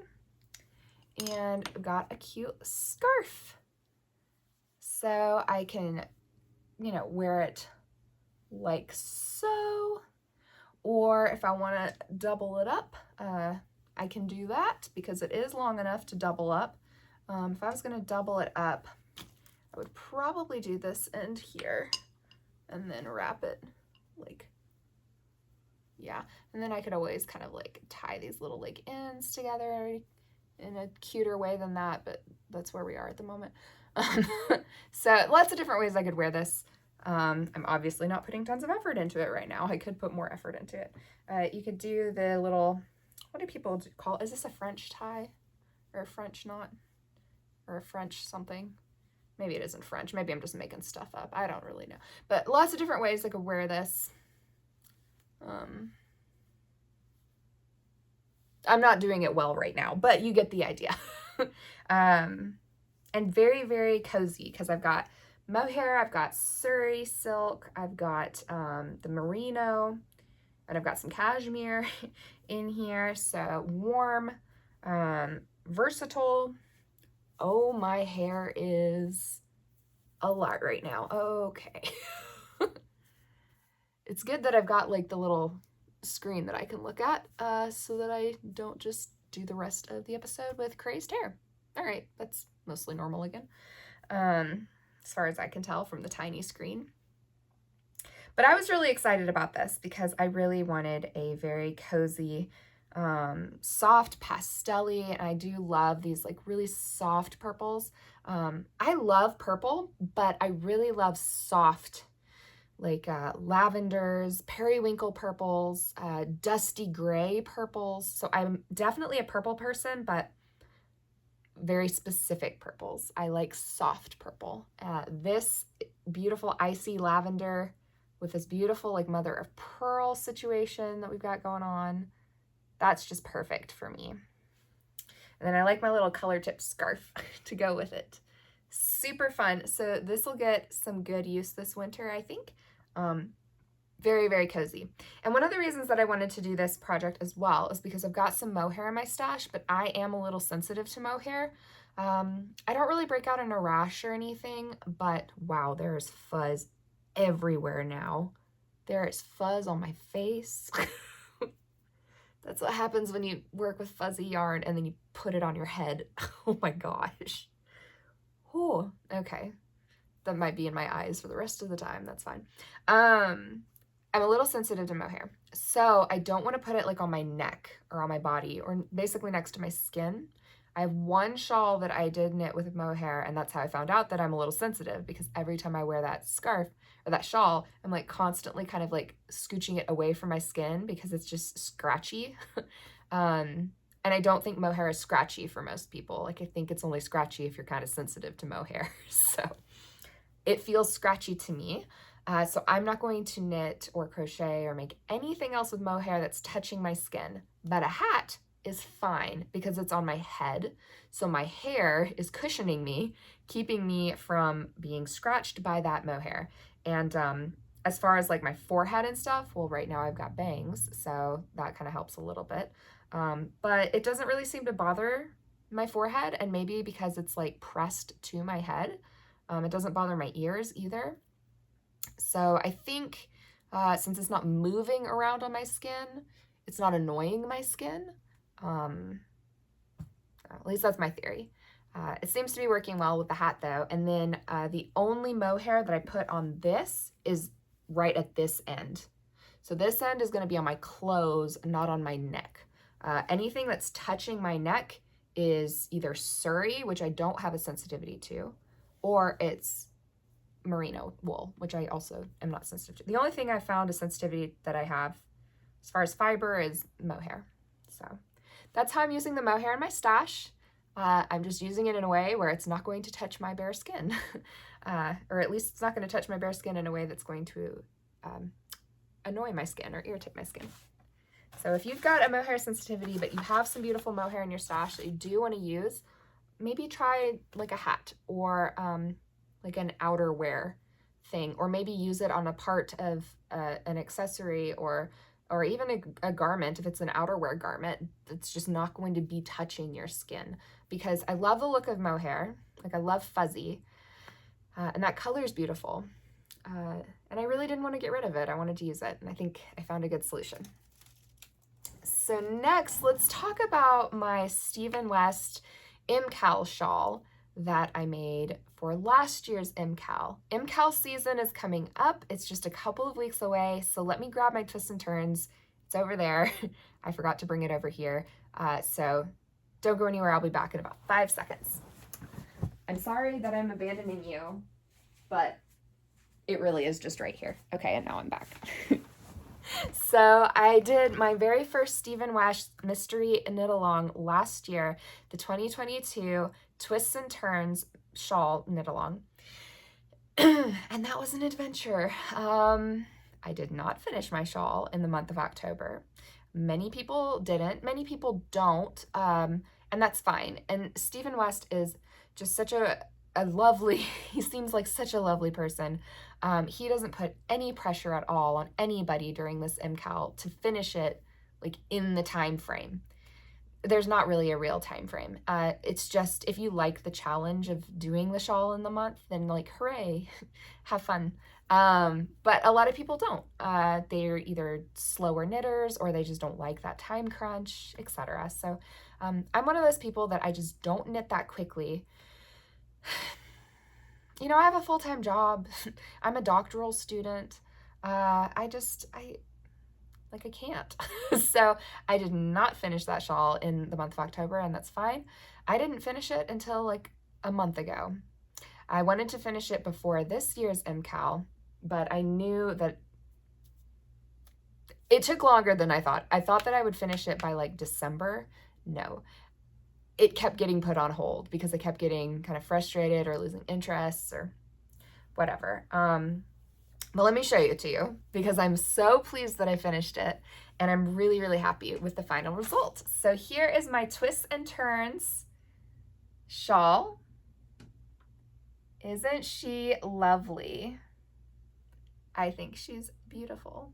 and got a cute scarf. So I can, you know, wear it like so, or if I want to double it up, I can do that because it is long enough to double up. If I was going to double it up, I would probably do this end here and then wrap it like, yeah. And then I could always kind of like tie these little like ends together in a cuter way than that, but that's where we are at the moment. So lots of different ways I could wear this. I'm obviously not putting tons of effort into it right now. I could put more effort into it. You could do the little what do people call, is this a French tie or a French knot or a French something? Maybe it isn't French. Maybe I'm just making stuff up. I don't really know. But lots of different ways I could wear this. I'm not doing it well right now, but you get the idea. And very, very cozy because I've got mohair, I've got Suri silk, I've got the merino, and I've got some cashmere in here. So warm, versatile. Oh, my hair is a lot right now. Okay. It's good that I've got like the little screen that I can look at so that I don't just do the rest of the episode with crazed hair. All right, that's mostly normal again, as far as I can tell from the tiny screen. But I was really excited about this because I really wanted a very cozy, soft pastel-y, and I do love these like really soft purples. I love purple, but I really love soft, like lavenders, periwinkle purples, dusty gray purples. So I'm definitely a purple person, but very specific purples. I like soft purple. This beautiful icy lavender with this beautiful like mother of pearl situation that we've got going on. That's just perfect for me. And then I like my little color tip scarf to go with it. Super fun. So this will get some good use this winter, I think. Very, very cozy. And one of the reasons that I wanted to do this project as well is because I've got some mohair in my stash, but I am a little sensitive to mohair. I don't really break out in a rash or anything, but wow, there's fuzz everywhere now. There is fuzz on my face. That's what happens when you work with fuzzy yarn and then you put it on your head. Oh my gosh. Oh, okay. That might be in my eyes for the rest of the time. That's fine. I'm a little sensitive to mohair, so I don't want to put it like on my neck or on my body or basically next to my skin. I have one shawl that I did knit with mohair, and that's how I found out that I'm a little sensitive, because every time I wear that scarf or that shawl, I'm like constantly kind of like scooching it away from my skin because it's just scratchy. And I don't think mohair is scratchy for most people. Like I think it's only scratchy if you're kind of sensitive to mohair. So it feels scratchy to me. So I'm not going to knit or crochet or make anything else with mohair that's touching my skin. But a hat is fine because it's on my head. So my hair is cushioning me, keeping me from being scratched by that mohair. And as far as like my forehead and stuff, well, right now I've got bangs, so that kind of helps a little bit. But it doesn't really seem to bother my forehead, and maybe because it's like pressed to my head, it doesn't bother my ears either. So I think since it's not moving around on my skin, it's not annoying my skin. At least that's my theory. It seems to be working well with the hat though. And then the only mohair that I put on this is right at this end. So this end is going to be on my clothes, not on my neck. Anything that's touching my neck is either Suri, which I don't have a sensitivity to, or it's merino wool, which I also am not sensitive to. The only thing I found a sensitivity that I have as far as fiber is mohair. So that's how I'm using the mohair in my stash. I'm just using it in a way where it's not going to touch my bare skin, or at least it's not going to touch my bare skin in a way that's going to annoy my skin or irritate my skin. So if you've got a mohair sensitivity, but you have some beautiful mohair in your stash that you do want to use, maybe try like a hat or like an outerwear thing, or maybe use it on a part of an accessory or even a garment. If it's an outerwear garment, it's just not going to be touching your skin, because I love the look of mohair. Like I love fuzzy, and that color is beautiful. And I really didn't want to get rid of it. I wanted to use it, and I think I found a good solution. So next, let's talk about my Stephen West MKAL shawl that I made for last year's MKAL. MKAL season is coming up. It's just a couple of weeks away, so let me grab my twists and turns. It's over there. I forgot to bring it over here. So don't go anywhere. I'll be back in about 5 seconds. I'm sorry that I'm abandoning you, but it really is just right here. Okay, and now I'm back. So I did my very first Stephen West mystery knit along last year, the 2022 Twists and Turns shawl knit along. And that was an adventure. I did not finish my shawl in the month of October. Many people didn't, many people don't, and that's fine. And Stephen West is just such a lovely, he seems like such a lovely person. He doesn't put any pressure at all on anybody during this MKAL to finish it like in the time frame. There's not really a real time frame. It's just if you like the challenge of doing the shawl in the month, then like hooray, have fun. But a lot of people don't. They're either slower knitters or they just don't like that time crunch, etc. So I'm one of those people that I just don't knit that quickly. You know, I have a full-time job. I'm a doctoral student. I can't. So I did not finish that shawl in the month of October, and that's fine. I didn't finish it until like a month ago. I wanted to finish it before this year's MKAL, but I knew that it took longer than I thought. I thought that I would finish it by like December. No. It kept getting put on hold because I kept getting kind of frustrated or losing interest or whatever. But let me show it to you because I'm so pleased that I finished it and I'm really, really happy with the final result. So here is my Twists and Turns shawl. Isn't she lovely? I think she's beautiful.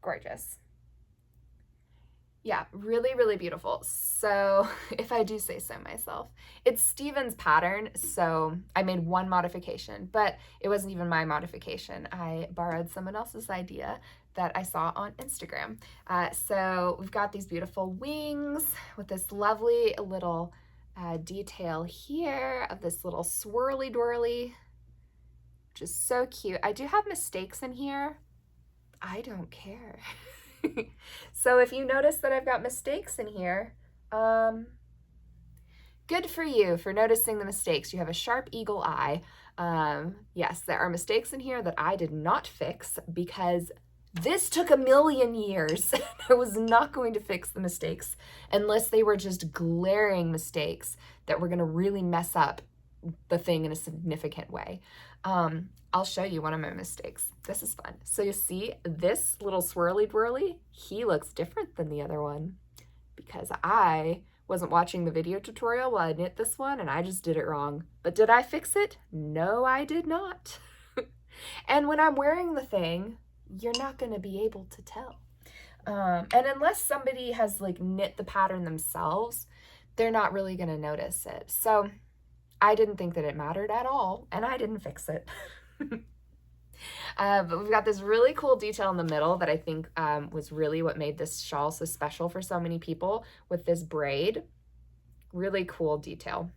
Gorgeous. Yeah, really, really beautiful. So if I do say so myself, it's Steven's pattern. So I made one modification, but it wasn't even my modification. I borrowed someone else's idea that I saw on Instagram. So we've got these beautiful wings with this lovely little detail here of this little swirly twirly, which is so cute. I do have mistakes in here. I don't care. So if you notice that I've got mistakes in here, good for you for noticing the mistakes. You have a sharp eagle eye. Yes, there are mistakes in here that I did not fix because this took a million years. I was not going to fix the mistakes unless they were just glaring mistakes that were going to really mess up the thing in a significant way. I'll show you one of my mistakes. This is fun. So you see this little swirly twirly, he looks different than the other one because I wasn't watching the video tutorial while I knit this one and I just did it wrong. But did I fix it? No, I did not. And when I'm wearing the thing, you're not going to be able to tell. And unless somebody has like knit the pattern themselves, they're not really going to notice it. So I didn't think that it mattered at all, and I didn't fix it. But we've got this really cool detail in the middle that I think was really what made this shawl so special for so many people with this braid. Really cool detail.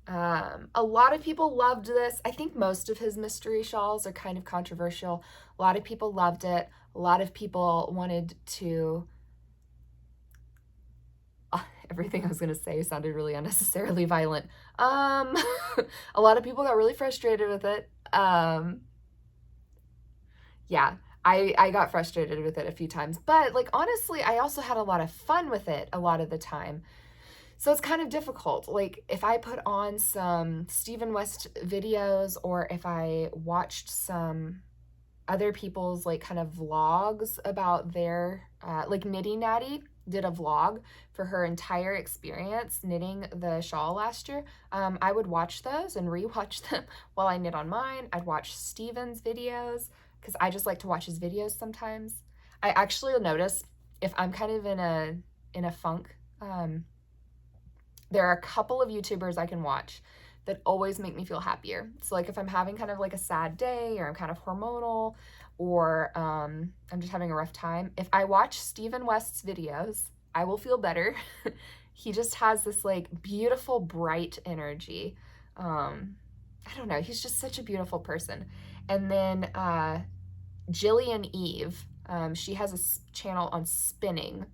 A lot of people loved this. I think most of his mystery shawls are kind of controversial. A lot of people loved it. A lot of people wanted to... everything I was going to say sounded really unnecessarily violent. A lot of people got really frustrated with it. Yeah, I got frustrated with it a few times, but like, honestly, I also had a lot of fun with it a lot of the time. So it's kind of difficult. Like if I put on some Stephen West videos or if I watched some other people's like kind of vlogs about their, like Knitty Natty did a vlog for her entire experience knitting the shawl last year. I would watch those and rewatch them while I knit on mine. I'd watch Steven's videos because I just like to watch his videos sometimes. I actually notice if I'm kind of in a funk, there are a couple of YouTubers I can watch that always make me feel happier. So like if I'm having kind of like a sad day or I'm kind of hormonal or I'm just having a rough time, if I watch Stephen West's videos, I will feel better. He just has this like beautiful, bright energy. I don't know, he's just such a beautiful person. And then Jillian Eve, she has a channel on spinning.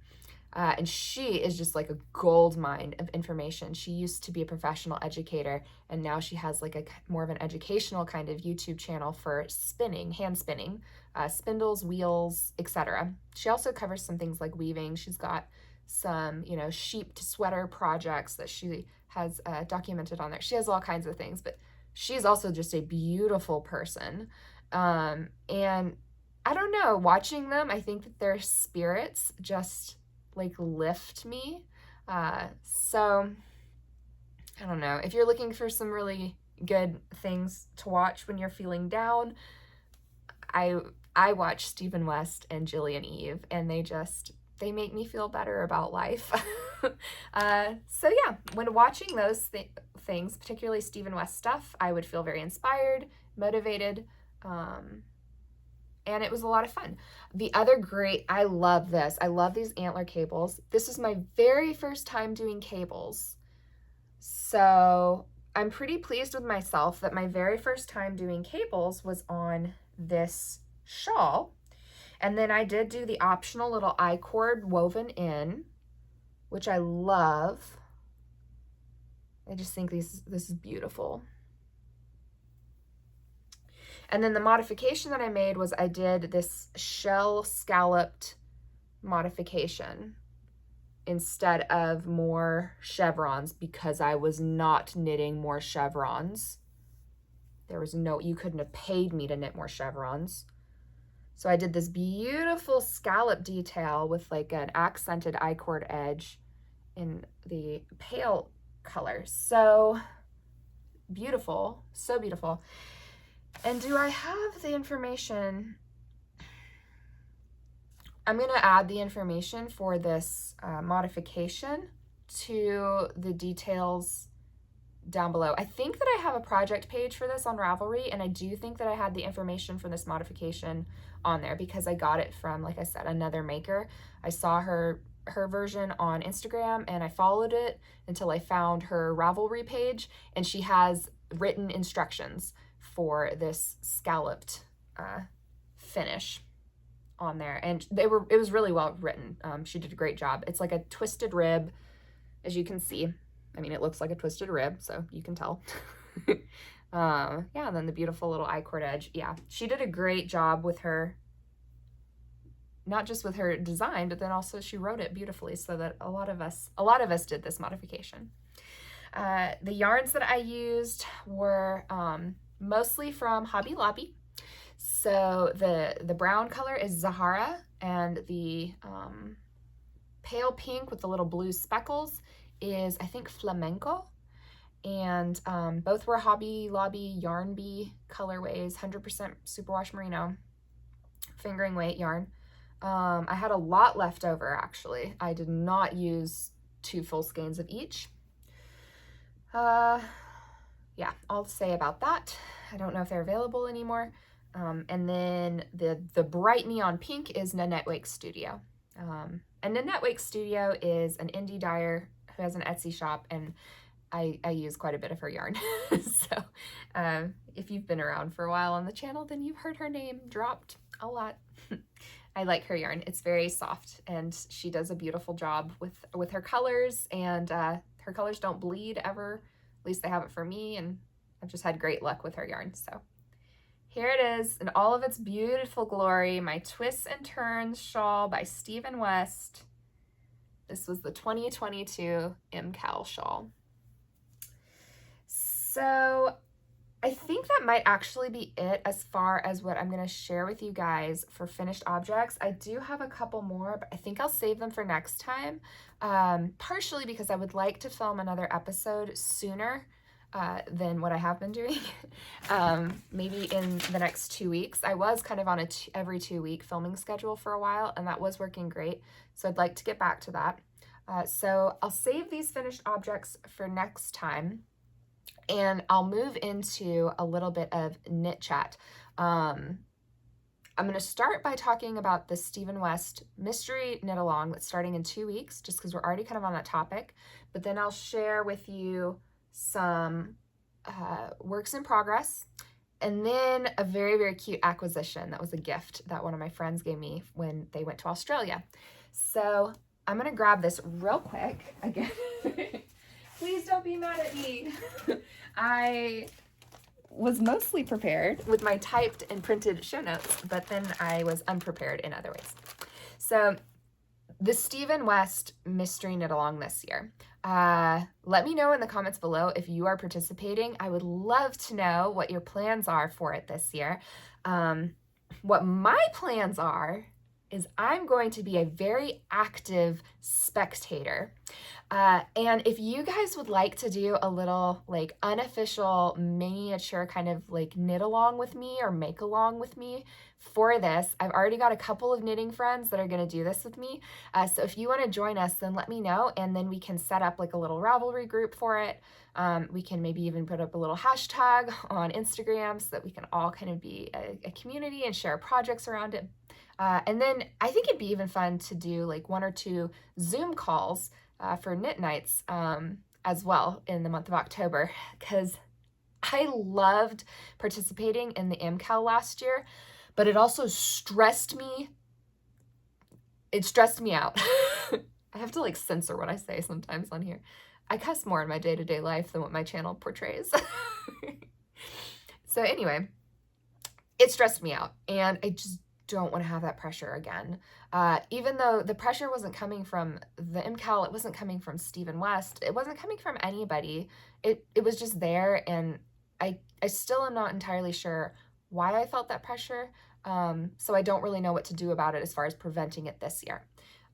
And she is just like a gold mine of information. She used to be a professional educator, and now she has like a more of an educational kind of YouTube channel for spinning, hand spinning, spindles, wheels, etc. She also covers some things like weaving. She's got some, you know, sheep to sweater projects that she has documented on there. She has all kinds of things, but she's also just a beautiful person. And I don't know, watching them, I think that their spirits just like lift me. So I don't know, if you're looking for some really good things to watch when you're feeling down, I watch Stephen West and Jillian Eve, and they make me feel better about life. So yeah, when watching those things, particularly Stephen West stuff, I would feel very inspired, motivated, and it was a lot of fun. The other I love this. I love these antler cables. This is my very first time doing cables. So I'm pretty pleased with myself that my very first time doing cables was on this shawl. And then I did do the optional little I-cord woven in, which I love. I just think this is beautiful. And then the modification that I made was I did this shell scalloped modification instead of more chevrons, because I was not knitting more chevrons. There was you couldn't have paid me to knit more chevrons. So I did this beautiful scallop detail with like an accented I-cord edge in the pale color. So beautiful, so beautiful. And do I have the information? I'm going to add the information for this modification to the details down below. I think that I have a project page for this on Ravelry, and I do think that I had the information for this modification on there because I got it from, like I said, another maker. I saw her version on Instagram and I followed it until I found her Ravelry page, and she has written instructions for this scalloped finish on there, and it was really well written. She did a great job. It's like a twisted rib, as you can see. I mean, it looks like a twisted rib, so you can tell. Yeah, and then the beautiful little I-cord edge. Yeah, she did a great job with her, not just with her design, but then also she wrote it beautifully, so that a lot of us did this modification. The yarns that I used were mostly from Hobby Lobby. So the brown color is Zahara, and the pale pink with the little blue speckles is, I think, Flamenco. And both were Hobby Lobby Yarn Bee colorways, 100% superwash merino, fingering weight yarn. I had a lot left over, actually. I did not use 2 full skeins of each. Yeah, all to say about that. I don't know if they're available anymore. And then the bright neon pink is Nanette Wake Studio. And Nanette Wake Studio is an indie dyer who has an Etsy shop, and I use quite a bit of her yarn. So if you've been around for a while on the channel, then you've heard her name dropped a lot. I like her yarn. It's very soft, and she does a beautiful job with her colors, and her colors don't bleed ever. At least they haven't for me, and I've just had great luck with her yarn. So here it is in all of its beautiful glory, my Twists and Turns shawl by Stephen West. This was the 2022 MKAL shawl. So I think that might actually be it as far as what I'm going to share with you guys for finished objects. I do have a couple more, but I think I'll save them for next time, partially because I would like to film another episode sooner than what I have been doing. Maybe in the next 2 weeks. I was kind of on a every 2 week filming schedule for a while, and that was working great. So I'd like to get back to that. So I'll save these finished objects for next time, and I'll move into a little bit of knit chat. I'm going to start by talking about the Stephen West mystery knit along that's starting in 2 weeks, just because we're already kind of on that topic. But then I'll share with you some works in progress, and then a very, very cute acquisition that was a gift that one of my friends gave me when they went to Australia. So I'm gonna grab this real quick again. Please don't be mad at me. I was mostly prepared with my typed and printed show notes, but then I was unprepared in other ways. So the Stephen West mystery knit along this year. Let me know in the comments below if you are participating. I would love to know what your plans are for it this year. What my plans are is I'm going to be a very active spectator. And if you guys would like to do a little like unofficial miniature kind of like knit along with me or make along with me for this, I've already got a couple of knitting friends that are going to do this with me. So if you want to join us, then let me know, and then we can set up like a little Ravelry group for it. We can maybe even put up a little hashtag on Instagram so that we can all kind of be a community and share projects around it. And then I think it'd be even fun to do like 1 or 2 Zoom calls for knit nights as well in the month of October, because I loved participating in the MKAL last year, but it also stressed me. It stressed me out. I have to like censor what I say sometimes on here. I cuss more in my day-to-day life than what my channel portrays. So anyway, it stressed me out, and I just don't want to have that pressure again. Even though the pressure wasn't coming from the MKAL, it wasn't coming from Stephen West, it wasn't coming from anybody. It was just there, and I still am not entirely sure why I felt that pressure. So I don't really know what to do about it as far as preventing it this year.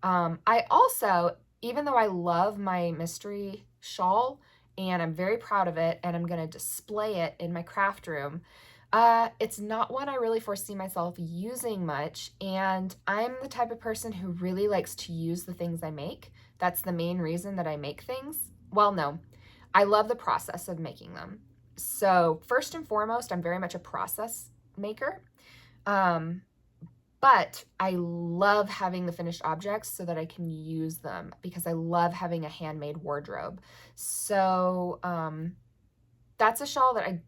I also, even though I love my mystery shawl and I'm very proud of it and I'm going to display it in my craft room, it's not one I really foresee myself using much, and I'm the type of person who really likes to use the things I make. That's the main reason that I make things. Well, no, I love the process of making them. So first and foremost, I'm very much a process maker. But I love having the finished objects so that I can use them, because I love having a handmade wardrobe. So that's a shawl that I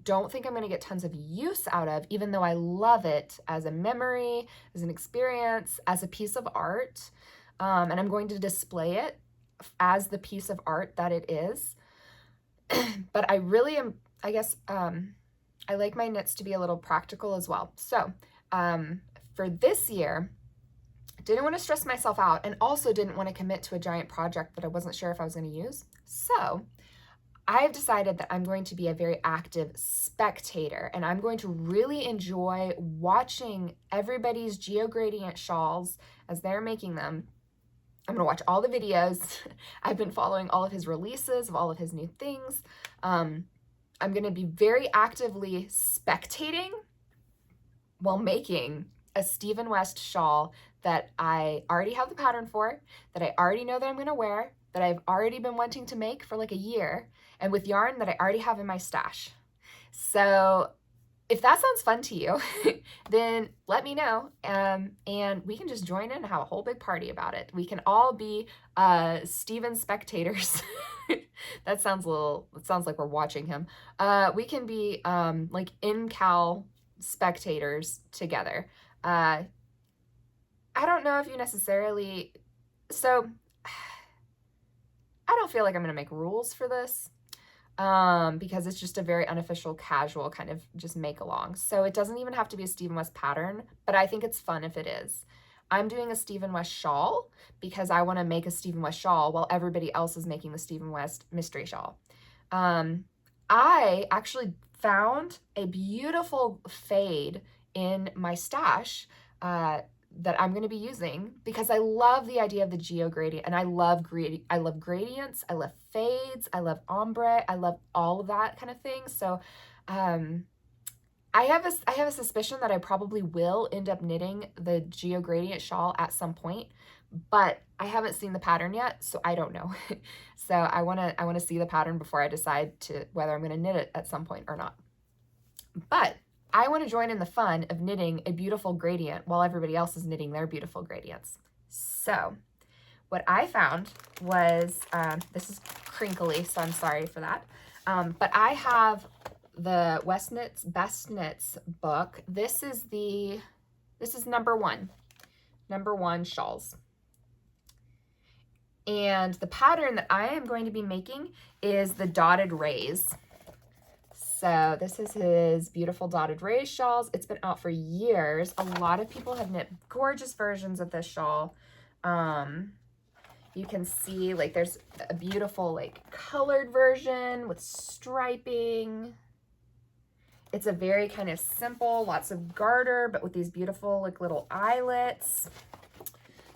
don't think I'm going to get tons of use out of, even though I love it as a memory, as an experience, as a piece of art. And I'm going to display it as the piece of art that it is. But I really am, I guess, I like my knits to be a little practical as well. So for this year, didn't want to stress myself out, and also didn't want to commit to a giant project that I wasn't sure if I was going to use. So I've decided that I'm going to be a very active spectator, and I'm going to really enjoy watching everybody's geogradient shawls as they're making them. I'm going to watch all the videos. I've been following all of his releases of all of his new things. I'm going to be very actively spectating while making a Stephen West shawl that I already have the pattern for, that I already know that I'm going to wear, that I've already been wanting to make for like a year, and with yarn that I already have in my stash. So if that sounds fun to you, then let me know, and we can just join in and have a whole big party about it. We can all be Stephen spectators. That sounds it sounds like we're watching him. We can be like MKAL spectators together. I don't know if you necessarily, so I don't feel like I'm going to make rules for this, because it's just a very unofficial, casual kind of just make along. So it doesn't even have to be a Stephen West pattern, but I think it's fun if it is. I'm doing a Stephen West shawl because I want to make a Stephen West shawl while everybody else is making the Stephen West mystery shawl. I actually found a beautiful fade in my stash that I'm going to be using, because I love the idea of the geo gradient, and I love gradients, I love fades, I love ombre, I love all of that kind of thing. So I have a suspicion that I probably will end up knitting the geo gradient shawl at some point, but I haven't seen the pattern yet, so I don't know. So I want to see the pattern before I decide to whether I'm going to knit it at some point or not. But I want to join in the fun of knitting a beautiful gradient while everybody else is knitting their beautiful gradients. So what I found was, this is crinkly, so I'm sorry for that. But I have the West Knits Best Knits book. This is number one shawls. And the pattern that I am going to be making is the dotted rays. So this is his beautiful dotted rays shawls. It's been out for years. A lot of people have knit gorgeous versions of this shawl. You can see like there's a beautiful like colored version with striping. It's a very kind of simple, lots of garter, but with these beautiful like little eyelets.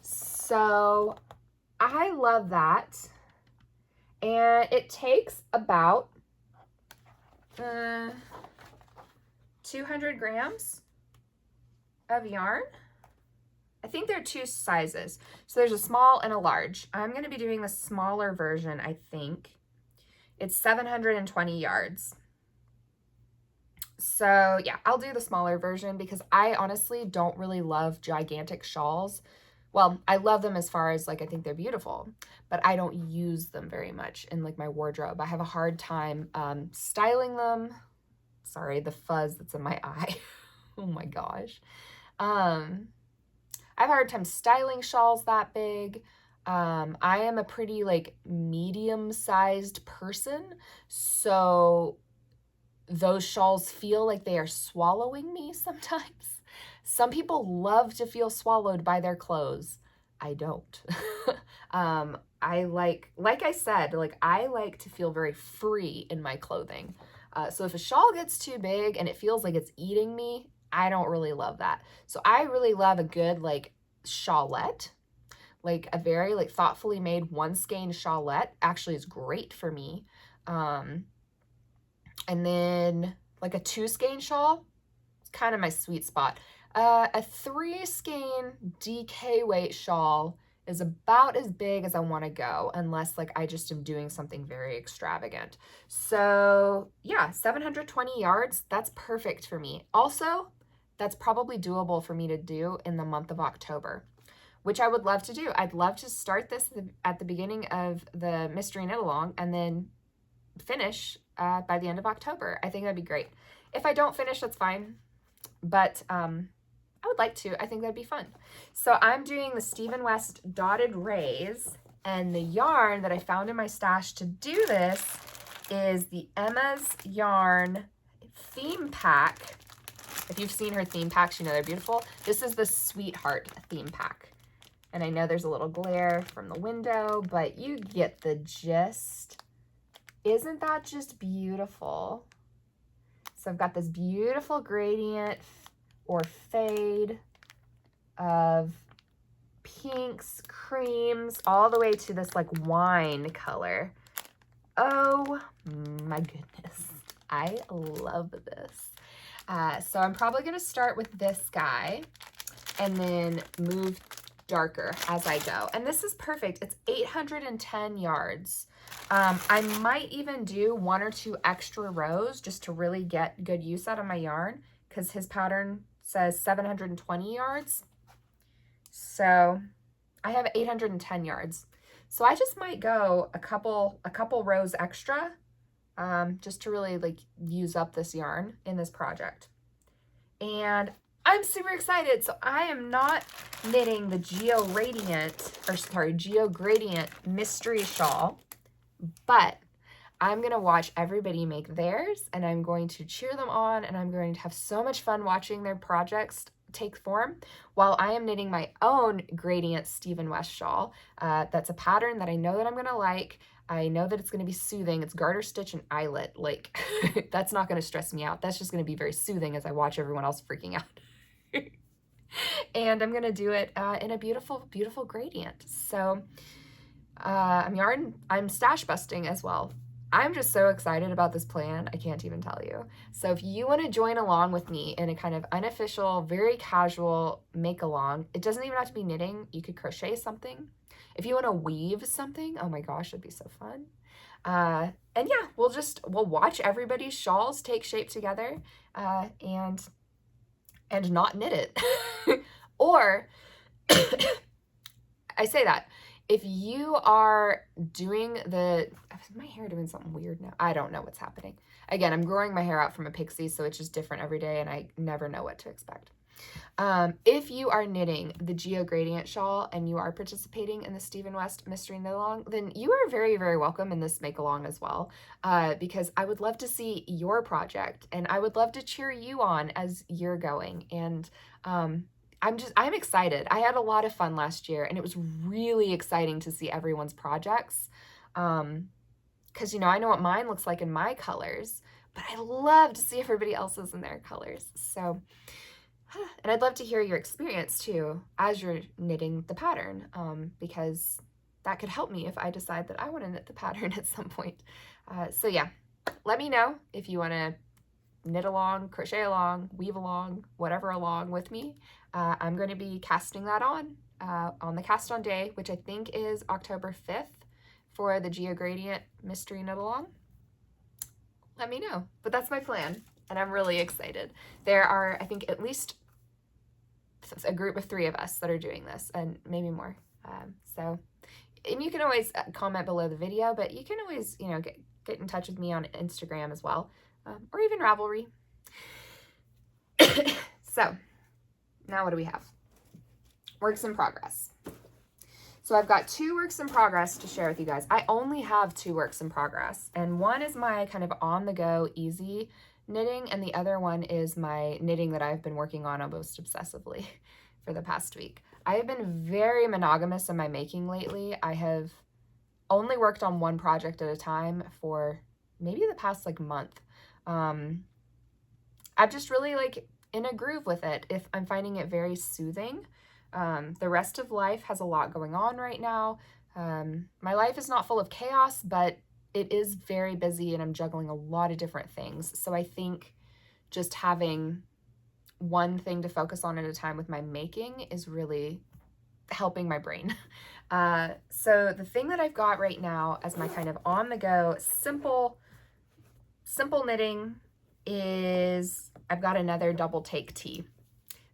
So I love that. And it takes about 200 grams of yarn. I think there are two sizes. So there's a small and a large. I'm going to be doing the smaller version, I think. It's 720 yards. So yeah, I'll do the smaller version because I honestly don't really love gigantic shawls. Well, I love them as far as like, I think they're beautiful, but I don't use them very much in like my wardrobe. I have a hard time styling them. Sorry, the fuzz that's in my eye. Oh my gosh. I have a hard time styling shawls that big. I am a pretty like medium-sized person, so those shawls feel like they are swallowing me sometimes. Some people love to feel swallowed by their clothes. I don't. I like I said, like I like to feel very free in my clothing. So if a shawl gets too big and it feels like it's eating me, I don't really love that. So I really love a good like shawlette, like a very like thoughtfully made one skein shawlette actually is great for me. And then like a 2 skein shawl, it's kind of my sweet spot. A 3 skein DK weight shawl is about as big as I want to go, unless like I just am doing something very extravagant. So yeah, 720 yards, that's perfect for me. Also, that's probably doable for me to do in the month of October, which I would love to do. I'd love to start this at the beginning of the Mystery Knit Along and then finish by the end of October. I think that'd be great. If I don't finish, that's fine. But I would like to. I think that'd be fun. So I'm doing the Stephen West Dotted Rays, and the yarn that I found in my stash to do this is the Emma's Yarn theme pack. If you've seen her theme packs, you know they're beautiful. This is the Sweetheart theme pack. And I know there's a little glare from the window, but you get the gist. Isn't that just beautiful? So I've got this beautiful gradient or fade of pinks, creams, all the way to this like wine color. Oh my goodness. I love this. So I'm probably going to start with this guy and then move darker as I go. And this is perfect. It's 810 yards. I might even do 1 or 2 extra rows just to really get good use out of my yarn because his pattern says 720 yards. So I have 810 yards. So I just might go a couple rows extra just to really like use up this yarn in this project. And I'm super excited. So I am not knitting the Geo Gradient Mystery Shawl, but I'm going to watch everybody make theirs and I'm going to cheer them on and I'm going to have so much fun watching their projects take form while I am knitting my own Gradient Stephen West shawl. That's a pattern that I know that I'm going to like. I know that it's going to be soothing. It's garter stitch and eyelet. Like, that's not going to stress me out. That's just going to be very soothing as I watch everyone else freaking out. And I'm going to do it in a beautiful, beautiful gradient. So I'm stash busting as well. I'm just so excited about this plan. I can't even tell you. So if you want to join along with me in a kind of unofficial, very casual make along, it doesn't even have to be knitting. You could crochet something. If you want to weave something, oh my gosh, it'd be so fun. And yeah, we'll watch everybody's shawls take shape together and not knit it. Or I say that if you are doing is my hair doing something weird now? I don't know what's happening. Again, I'm growing my hair out from a pixie, so it's just different every day and I never know what to expect. If you are knitting the Geo Gradient shawl and you are participating in the Stephen West Mystery Knit Along, then you are very, very welcome in this make along as well, because I would love to see your project and I would love to cheer you on as you're going. And I'm excited. I had a lot of fun last year and it was really exciting to see everyone's projects. Because, you know, I know what mine looks like in my colors, but I love to see everybody else's in their colors. So, and I'd love to hear your experience too as you're knitting the pattern, because that could help me if I decide that I want to knit the pattern at some point. So yeah, let me know if you want to knit along, crochet along, weave along, whatever along with me. I'm going to be casting that on the cast on day, which I think is October 5th for the Geo Gradient Mystery Knit Along. Let me know, but that's my plan. And I'm really excited. There are, I think, at least a group of 3 of us that are doing this, and maybe more. And you can always comment below the video, but you can always, you know, get in touch with me on Instagram as well, or even Ravelry. So, now what do we have? Works in progress. So I've got 2 works in progress to share with you guys. I only have 2 works in progress, and one is my kind of on-the-go easy knitting, and the other one is my knitting that I've been working on almost obsessively for the past week. I have been very monogamous in my making lately. I have only worked on one project at a time for maybe the past like month. I'm just really like in a groove with it. If I'm finding it very soothing. The rest of life has a lot going on right now. My life is not full of chaos, but it is very busy and I'm juggling a lot of different things. So I think just having one thing to focus on at a time with my making is really helping my brain. So the thing that I've got right now as my kind of on the go, simple knitting is I've got another double take tee.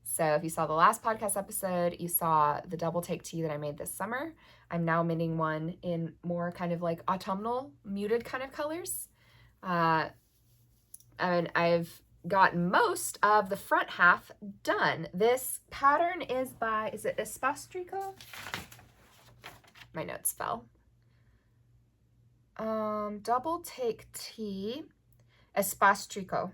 So if you saw the last podcast episode, you saw the double take tee that I made this summer. I'm now knitting one in more kind of like autumnal, muted kind of colors. And I've got most of the front half done. This pattern is by, is it Espastrico? My notes fell. Double take tee, Espastrico.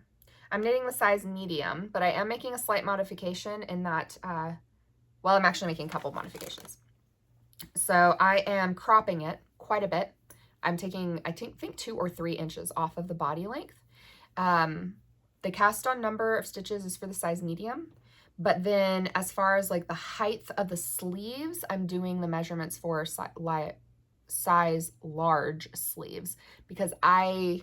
I'm knitting the size medium, but I am making a slight modification in that, well, I'm actually making a couple of modifications. So I am cropping it quite a bit. I'm taking, I think 2 or 3 inches off of the body length. The cast on number of stitches is for the size medium, but then as far as like the height of the sleeves, I'm doing the measurements for size large sleeves because I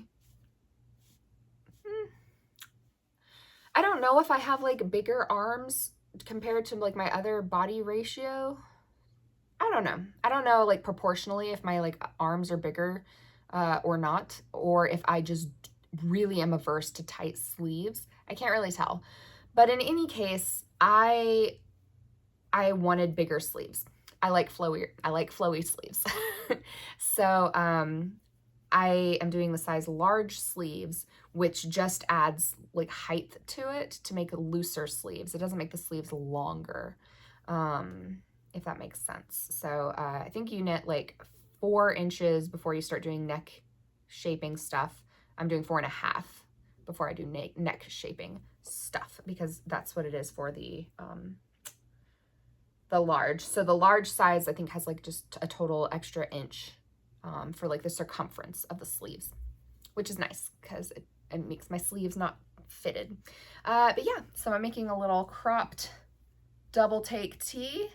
don't know if I have like bigger arms compared to like my other body ratio. I don't know like proportionally if my like arms are bigger or not, or if I just really am averse to tight sleeves. I can't really tell. But in any case, I wanted bigger sleeves. I like flowy sleeves. So I am doing the size large sleeves, which just adds like height to it to make looser sleeves. It doesn't make the sleeves longer, if that makes sense. So I think you knit like 4 inches before you start doing neck shaping stuff. I'm doing 4.5 before I do neck shaping stuff because that's what it is for the large. So the large size I think has like just a total extra inch for like the circumference of the sleeves, which is nice because it makes my sleeves not fitted. But yeah, so I'm making a little cropped double take tee.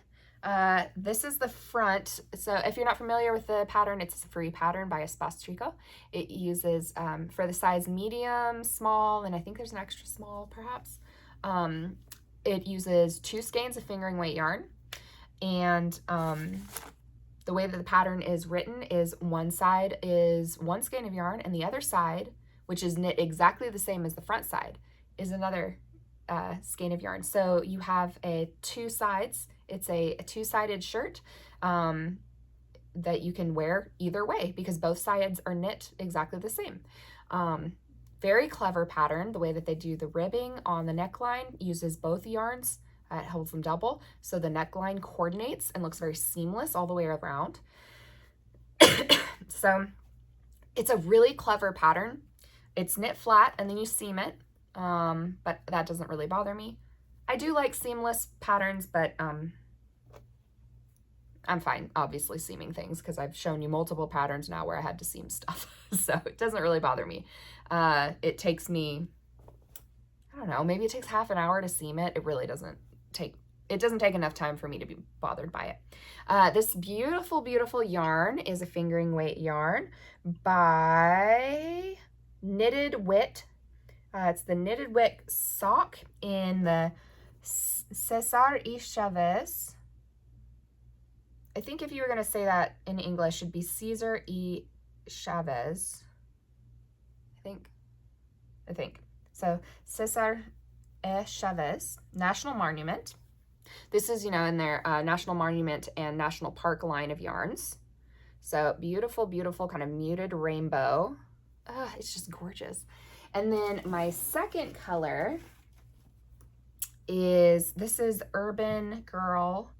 This is the front. So if you're not familiar with the pattern, it's a free pattern by Espastrico. It uses, for the size medium, small, and I think there's an extra small perhaps. It uses 2 skeins of fingering weight yarn. And the way that the pattern is written is one side is 1 skein of yarn and the other side, which is knit exactly the same as the front side, is another skein of yarn. So you have 2 sides. It's a 2-sided shirt that you can wear either way because both sides are knit exactly the same. Very clever pattern. The way that they do the ribbing on the neckline uses both yarns. It holds them double, so the neckline coordinates and looks very seamless all the way around. So it's a really clever pattern. It's knit flat and then you seam it, but that doesn't really bother me. I do like seamless patterns, but I'm fine, obviously, seaming things because I've shown you multiple patterns now where I had to seam stuff. So it doesn't really bother me. It takes me, I don't know, maybe it takes half an hour to seam it. It really doesn't take enough time for me to be bothered by it. This beautiful, beautiful yarn is a fingering weight yarn by Knitted Wit. It's the Knitted Wick sock in the Setasuri Chavez. I think if you were going to say that in English, it'd be Cesar E. Chavez. I think. So Cesar E. Chavez, National Monument. This is, in their National Monument and National Park line of yarns. So beautiful, beautiful kind of muted rainbow. It's just gorgeous. And then my second color is, this is Urban Girl.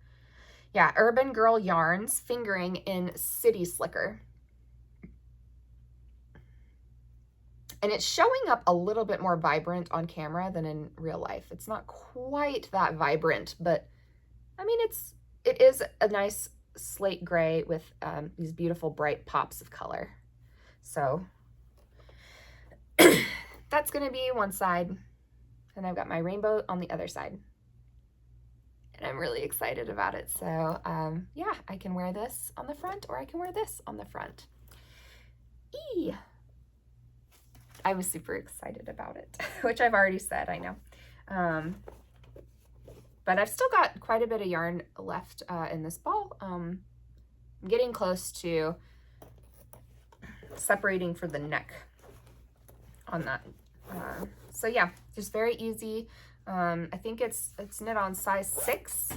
Yeah, Urban Girl Yarns, fingering in City Slicker. And it's showing up a little bit more vibrant on camera than in real life. It's not quite that vibrant, but I mean, it is a nice slate gray with these beautiful bright pops of color. So that's gonna be one side, and I've got my rainbow on the other side. And I'm really excited about it. So yeah, I can wear this on the front or I can wear this on the front. I was super excited about it, which I've already said, I know. But I've still got quite a bit of yarn left in this ball. I'm getting close to separating for the neck on that. So yeah, just very easy. I think it's knit on size 6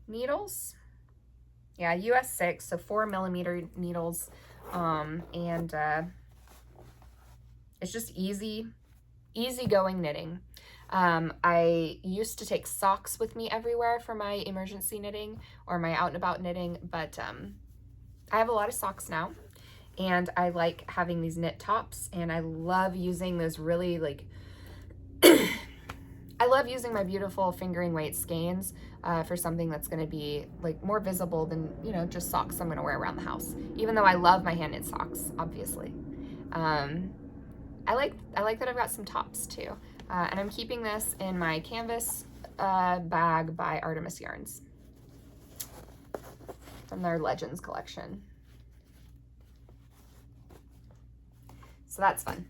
needles. Yeah, US 6, so 4mm needles. And it's just easy going knitting. I used to take socks with me everywhere for my emergency knitting or my out and about knitting, but I have a lot of socks now, and I like having these knit tops, and I love using those really like I love using my beautiful fingering weight skeins for something that's going to be like more visible than, just socks I'm going to wear around the house, even though I love my hand knit socks, obviously. I like that I've got some tops too. And I'm keeping this in my canvas bag by Artemis Yarns from their Legends collection. So that's fun.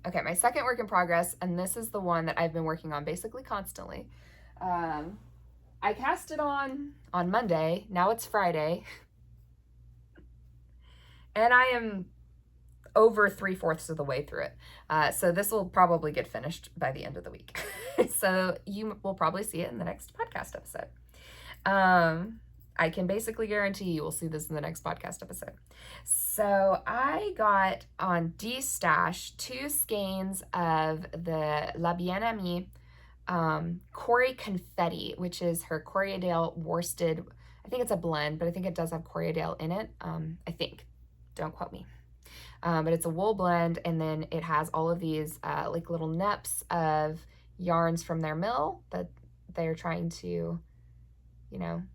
Okay, my second work in progress, and this is the one that I've been working on basically constantly. I cast it on Monday. Now it's Friday. And I am over 3/4 of the way through it. So this will probably get finished by the end of the week. So you will probably see it in the next podcast episode. I can basically guarantee you will see this in the next podcast episode. So I got on D-Stash 2 skeins of the La Bien-Aimée Corey Confetti, which is her Corriedale worsted. I think it's a blend, but I think it does have Corriedale in it. I think. Don't quote me. But it's a wool blend, and then it has all of these like little neps of yarns from their mill that they're trying to,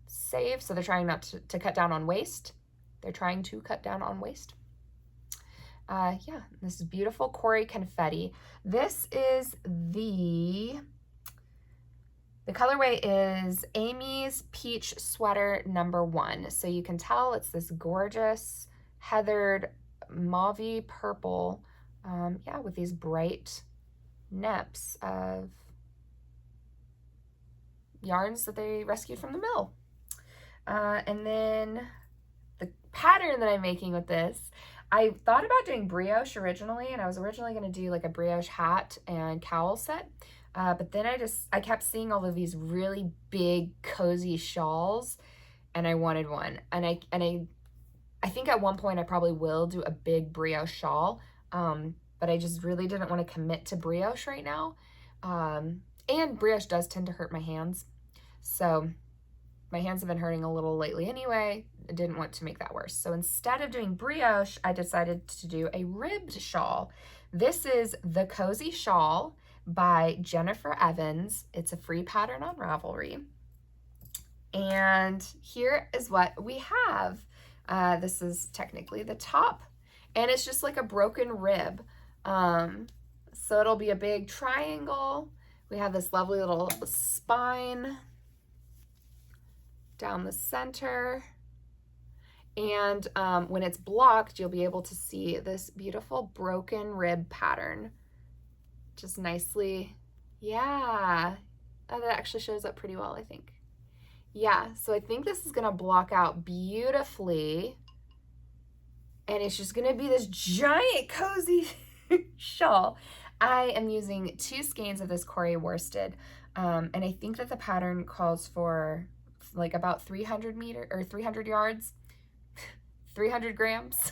save. So they're trying not to cut down on waste. They're trying to cut down on waste. Yeah, this is beautiful Corey Confetti. This is the colorway is Amy's Peach Sweater #1. So you can tell it's this gorgeous heathered mauve purple, yeah, with these bright neps of yarns that they rescued from the mill. And then the pattern that I'm making with this, I thought about doing brioche originally, and I was originally going to do like a brioche hat and cowl set, but then I kept seeing all of these really big cozy shawls, and I wanted one, and I think at one point I probably will do a big brioche shawl. but I just really didn't want to commit to brioche right now. And brioche does tend to hurt my hands. So my hands have been hurting a little lately anyway. I didn't want to make that worse. So instead of doing brioche, I decided to do a ribbed shawl. This is the Cozy Shawl by Jennifer Evans. It's a free pattern on Ravelry. And here is what we have. This is technically the top, and it's just like a broken rib. So it'll be a big triangle. We have this lovely little spine down the center. And when it's blocked, you'll be able to see this beautiful broken rib pattern. Just nicely, yeah. Oh, that actually shows up pretty well, I think. Yeah, so I think this is gonna block out beautifully. And it's just gonna be this giant cozy shawl. I am using 2 skeins of this Corey worsted. And I think that the pattern calls for like about 300 yards, 300 grams.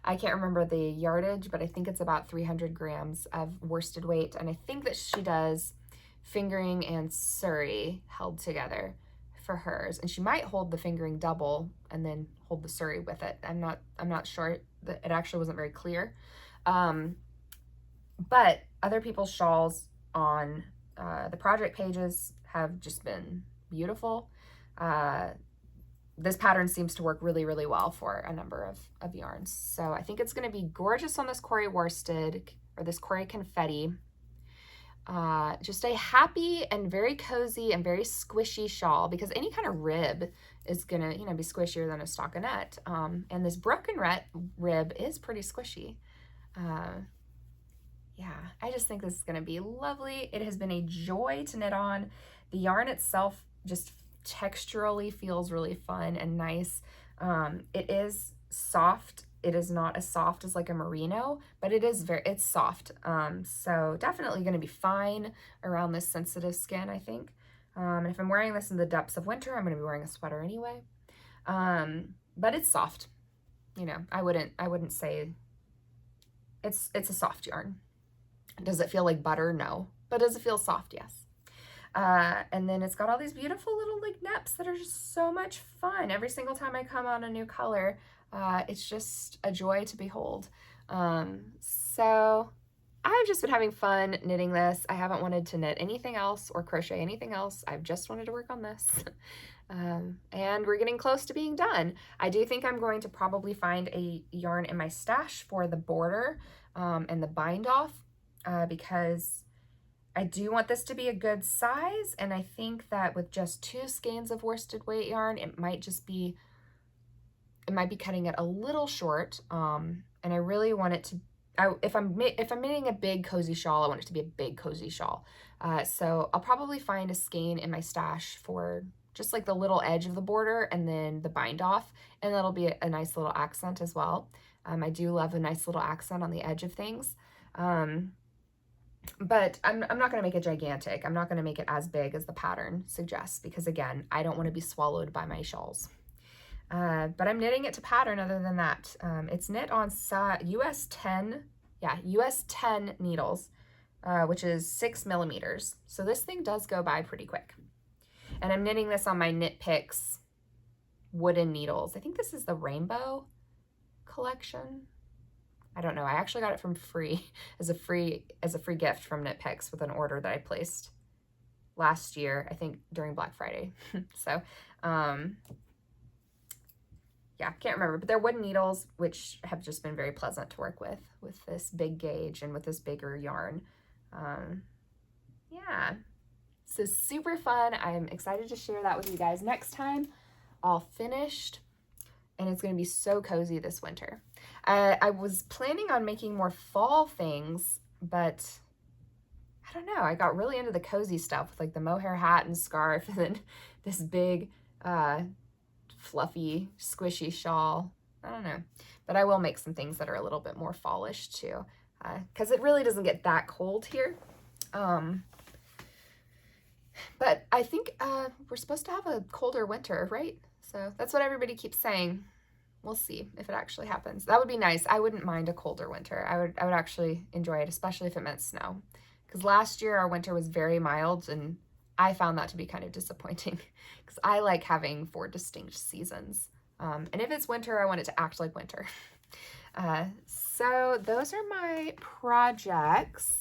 I can't remember the yardage, but I think it's about 300 grams of worsted weight. And I think that she does fingering and suri held together for hers. And she might hold the fingering double and then hold the suri with it. I'm not sure. It actually wasn't very clear. But other people's shawls on the project pages have just been beautiful. This pattern seems to work really, really well for a number of yarns. So I think it's going to be gorgeous on this Corey worsted or this Corey confetti. Just a happy and very cozy and very squishy shawl, because any kind of rib is going to, be squishier than a stockinette. And this broken rib is pretty squishy. Yeah, I just think this is going to be lovely. It has been a joy to knit on. The yarn itself just texturally feels really fun and nice. It is soft. It is not as soft as like a merino, but it's soft. So definitely going to be fine around this sensitive skin, I think. And if I'm wearing this in the depths of winter, I'm going to be wearing a sweater anyway. But it's soft. I wouldn't say it's a soft yarn. Does it feel like butter? No. But does it feel soft? Yes. And then it's got all these beautiful little like neps that are just so much fun. Every single time I come on a new color, it's just a joy to behold. So I've just been having fun knitting this. I haven't wanted to knit anything else or crochet anything else. I've just wanted to work on this. And we're getting close to being done. I do think I'm going to probably find a yarn in my stash for the border and the bind off, because I do want this to be a good size, and I think that with just 2 skeins of worsted weight yarn, it might be cutting it a little short. And I really want it to, if I'm knitting a big cozy shawl, I want it to be a big cozy shawl. So I'll probably find a skein in my stash for just like the little edge of the border and then the bind off, and that'll be a nice little accent as well. I do love a nice little accent on the edge of things. But I'm not going to make it gigantic. I'm not going to make it as big as the pattern suggests, because again, I don't want to be swallowed by my shawls. But I'm knitting it to pattern other than that. It's knit on US 10 needles, which is 6 millimeters. So this thing does go by pretty quick. And I'm knitting this on my Knit Picks wooden needles. I think this is the Rainbow collection. I don't know. I actually got it from as a free gift from Knit Picks with an order that I placed last year, I think during Black Friday. So, yeah, can't remember, but they're wooden needles, which have just been very pleasant to work with this big gauge and with this bigger yarn. Yeah, so super fun. I'm excited to share that with you guys next time, all finished. And it's going to be so cozy this winter. I was planning on making more fall things, but I don't know. I got really into the cozy stuff with like the mohair hat and scarf, and then this big, fluffy, squishy shawl. I don't know. But I will make some things that are a little bit more fallish too, because it really doesn't get that cold here. But I think we're supposed to have a colder winter, right? So that's what everybody keeps saying. we'll see if it actually happens. That would be nice. I wouldn't mind a colder winter. I would actually enjoy it, especially if it meant snow. Because last year our winter was very mild, and I found that to be kind of disappointing because I like having 4 distinct seasons. And if it's winter, I want it to act like winter. So those are my projects.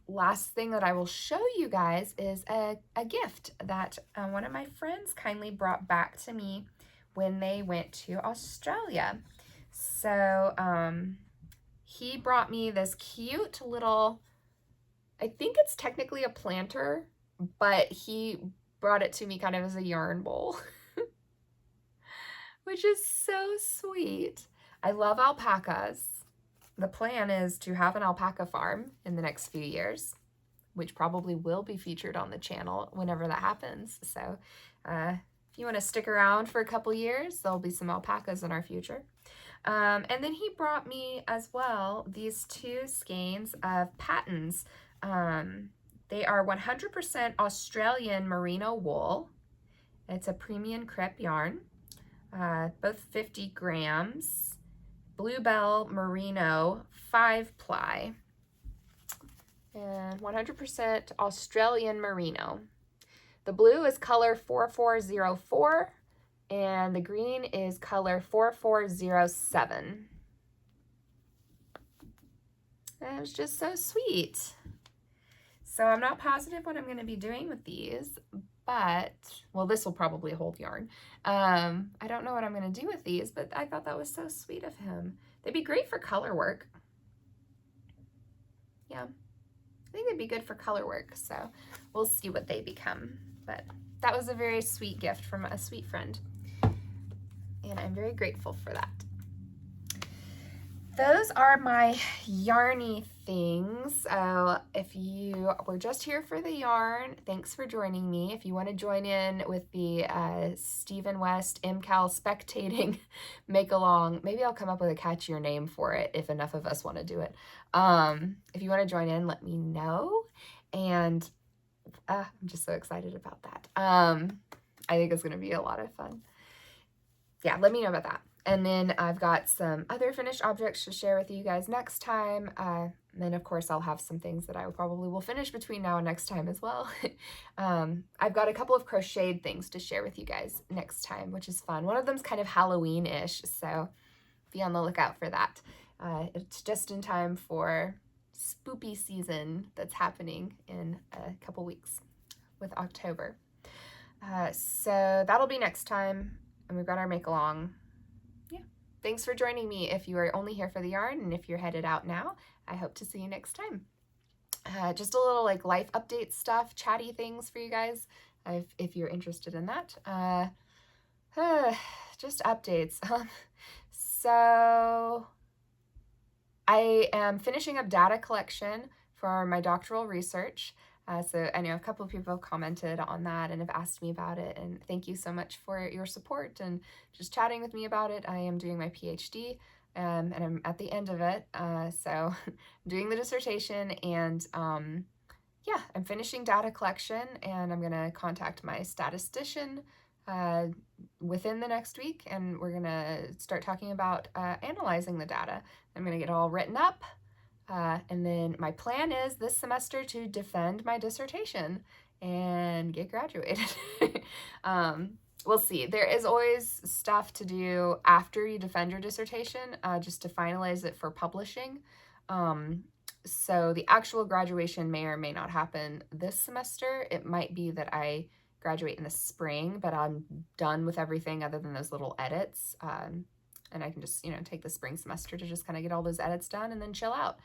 Last thing that I will show you guys is a gift that one of my friends kindly brought back to me when they went to Australia. So he brought me this cute little, I think it's technically a planter, but he brought it to me kind of as a yarn bowl, which is so sweet. I love alpacas. The plan is to have an alpaca farm in the next few years, which probably will be featured on the channel whenever that happens. So if you want to stick around for a couple years, there'll be some alpacas in our future. And then he brought me as well these 2 skeins of patons. They are 100% Australian merino wool. It's a premium crepe yarn, both 50 grams. Bluebell merino 5-ply, and 100% Australian merino. The blue is color 4404, and the green is color 4407. And it was just so sweet. So I'm not positive what I'm going to be doing with these, but, well, this will probably hold yarn. I don't know what I'm going to do with these, but I thought that was so sweet of him. They'd be great for color work. Yeah, I think they'd be good for color work, so we'll see what they become. But that was a very sweet gift from a sweet friend, and I'm very grateful for that. Those are my yarny things. If you were just here for the yarn, thanks for joining me. If you want to join in with the Stephen West MKAL spectating make along, maybe I'll come up with a catchier name for it if enough of us want to do it. If you want to join in, let me know. And I'm just so excited about that. I think it's going to be a lot of fun. Yeah, let me know about that. And then I've got some other finished objects to share with you guys next time. Then, of course, I'll have some things that I probably will finish between now and next time as well. I've got a couple of crocheted things to share with you guys next time, which is fun. One of them's kind of Halloween-ish, so be on the lookout for that. It's just in time for spoopy season that's happening in a couple weeks with October. So that'll be next time. And we've got our make-along. Thanks for joining me if you are only here for the yarn, and if you're headed out now, I hope to see you next time. Just a little like life update stuff, chatty things for you guys if you're interested in that. Just updates. So I am finishing up data collection for my doctoral research. So I know a couple of people have commented on that and have asked me about it, and thank you so much for your support and just chatting with me about it. I am doing my PhD, and I'm at the end of it, so I'm doing the dissertation, and yeah, I'm finishing data collection, and I'm going to contact my statistician within the next week, and we're going to start talking about analyzing the data. I'm going to get it all written up. And then my plan is this semester to defend my dissertation and get graduated. We'll see. There is always stuff to do after you defend your dissertation, just to finalize it for publishing. So the actual graduation may or may not happen this semester. It might be that I graduate in the spring, but I'm done with everything other than those little edits. And I can just, take the spring semester to just kind of get all those edits done and then chill out.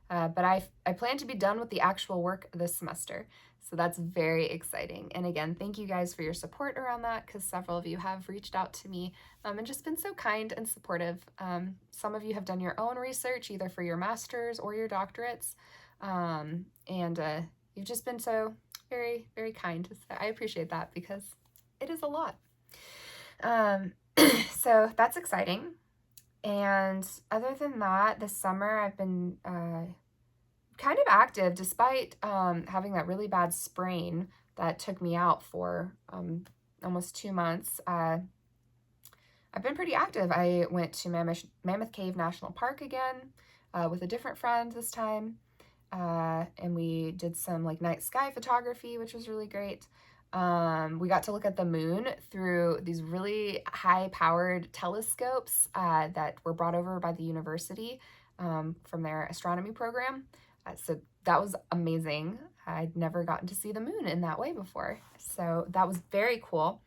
But I plan to be done with the actual work this semester. So that's very exciting. And again, thank you guys for your support around that, because several of you have reached out to me and just been so kind and supportive. Some of you have done your own research, either for your master's or your doctorates. And you've just been so very, very kind. So I appreciate that, because it is a lot. So that's exciting. And other than that, this summer I've been kind of active, despite having that really bad sprain that took me out for almost 2 months. I've I've been pretty active. I went to Mammoth Cave National Park again with a different friend this time. And we did some like night sky photography, which was really great. We got to look at the moon through these really high-powered telescopes that were brought over by the university from their astronomy program. So that was amazing. I'd never gotten to see the moon in that way before. So that was very cool.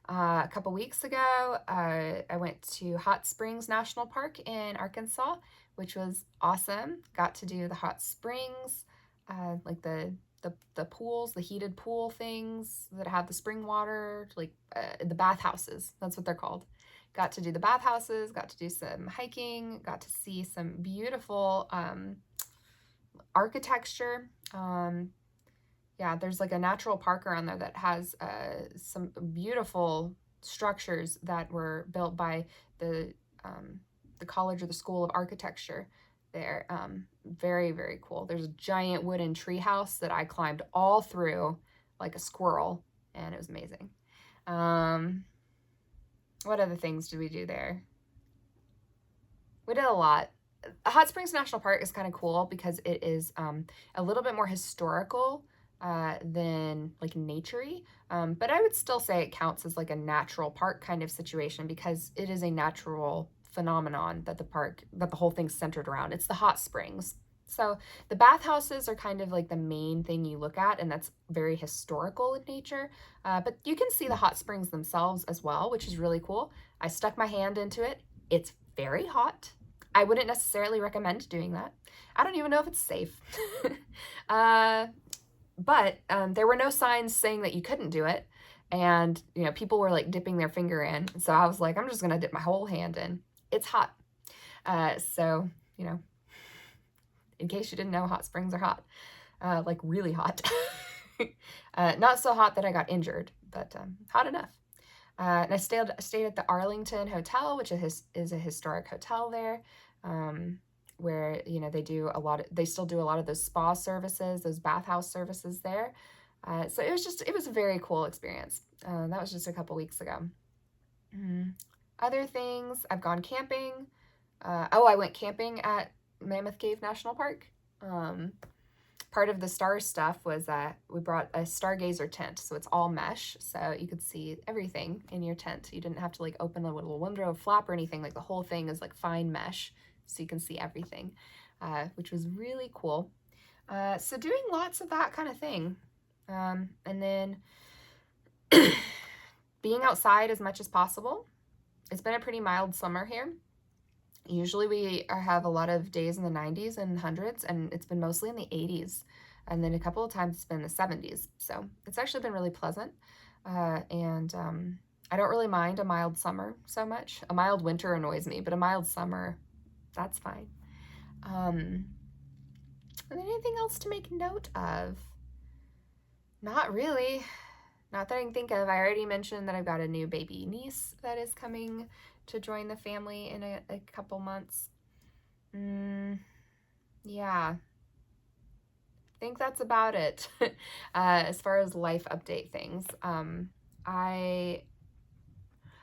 A couple weeks ago, I went to Hot Springs National Park in Arkansas, which was awesome. Got to do the hot springs, like the pools, the heated pool things that have the spring water, like the bathhouses. That's what they're called. Got to do the bathhouses, got to do some hiking, got to see some beautiful architecture. Yeah, there's like a natural park around there that has some beautiful structures that were built by the college or the school of architecture there. Very, very cool. There's a giant wooden tree house that I climbed all through like a squirrel, and it was amazing. What other things did we do there? We did a lot. Hot Springs National Park is kind of cool because it is a little bit more historical than like naturey, but I would still say it counts as like a natural park kind of situation because it is a natural phenomenon that the whole thing's centered around. It's the hot springs. So the bathhouses are kind of like the main thing you look at, and that's very historical in nature, but you can see the hot springs themselves as well, which is really cool. I stuck my hand into it. It's very hot. I wouldn't necessarily recommend doing that. I don't even know if it's safe. But there were no signs saying that you couldn't do it. And, you know, people were like dipping their finger in. So I was like, I'm just going to dip my whole hand in. It's hot. So, you know, in case you didn't know, hot springs are hot. Like really hot. Not so hot that I got injured, but hot enough. And I stayed at the Arlington Hotel, which is a historic hotel there. Where, you know, they still do a lot of those spa services, those bathhouse services there. So it was a very cool experience. That was just a couple weeks ago. Other things, I've gone camping. I went camping at Mammoth Cave National Park. Part of the star stuff was that we brought a stargazer tent, so it's all mesh, so you could see everything in your tent. You didn't have to like open a little window flap or anything. Like the whole thing is like fine mesh, so you can see everything, which was really cool. So doing lots of that kind of thing. And then being outside as much as possible. It's been a pretty mild summer here. Usually we have a lot of days in the 90s and 100s, and it's been mostly in the 80s. And then a couple of times it's been in the 70s. So it's actually been really pleasant. And I don't really mind a mild summer so much. A mild winter annoys me, but a mild summer, that's fine. And then anything else to make note of? Not really. Not that I can think of. I already mentioned that I've got a new baby niece that is coming to join the family in a couple months. Yeah. I think that's about it as far as life update things.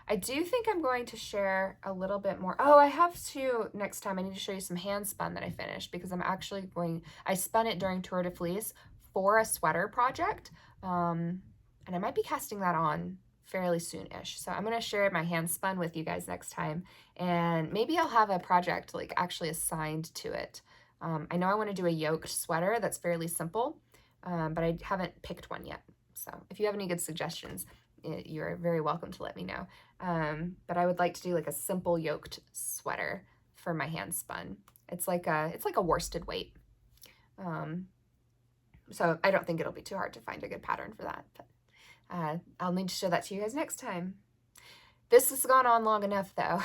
I do think I'm going to share a little bit more. Oh, I have to, next time I need to show you some hand spun that I finished because I spun it during Tour de Fleece for a sweater project. And I might be casting that on fairly soon-ish. So I'm going to share my hand spun with you guys next time. And maybe I'll have a project like actually assigned to it. I know I want to do a yoked sweater that's fairly simple, but I haven't picked one yet. So if you have any good suggestions, you're very welcome to let me know. But I would like to do like a simple yoked sweater for my hand spun. It's like a worsted weight. So I don't think it'll be too hard to find a good pattern for that. But I'll need to show that to you guys next time. This has gone on long enough though.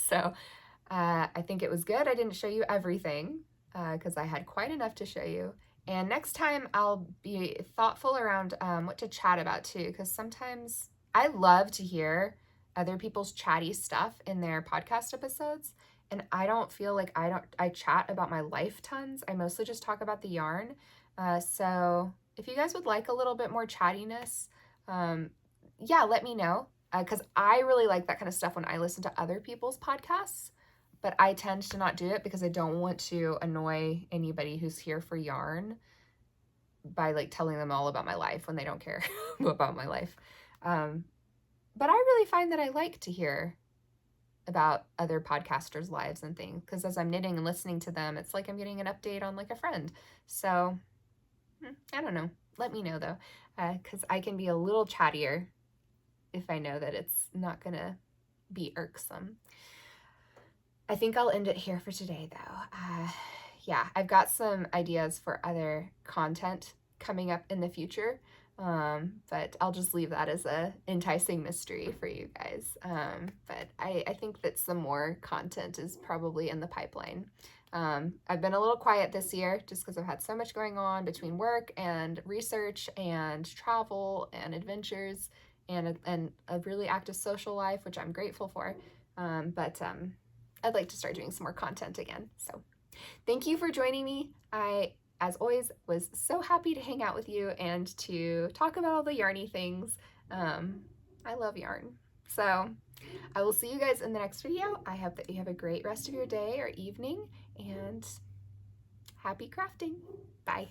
So I think it was good. I didn't show you everything because I had quite enough to show you. And next time I'll be thoughtful around what to chat about too, because sometimes I love to hear other people's chatty stuff in their podcast episodes. And I don't feel like I chat about my life tons. I mostly just talk about the yarn. So if you guys would like a little bit more chattiness, yeah, let me know. because I really like that kind of stuff when I listen to other people's podcasts, but I tend to not do it because I don't want to annoy anybody who's here for yarn by like telling them all about my life when they don't care about my life. But I really find that I like to hear about other podcasters' lives and things, because as I'm knitting and listening to them, it's like I'm getting an update on like a friend. So I don't know. Let me know though, because I can be a little chattier if I know that it's not gonna be irksome. I think I'll end it here for today though. Yeah, I've got some ideas for other content coming up in the future, but I'll just leave that as a enticing mystery for you guys. But I think that some more content is probably in the pipeline. I've been a little quiet this year just because I've had so much going on between work and research and travel and adventures and a really active social life, which I'm grateful for. But I'd like to start doing some more content again. So thank you for joining me. I, as always, was so happy to hang out with you and to talk about all the yarny things. I love yarn. So I will see you guys in the next video. I hope that you have a great rest of your day or evening, and happy crafting. Bye.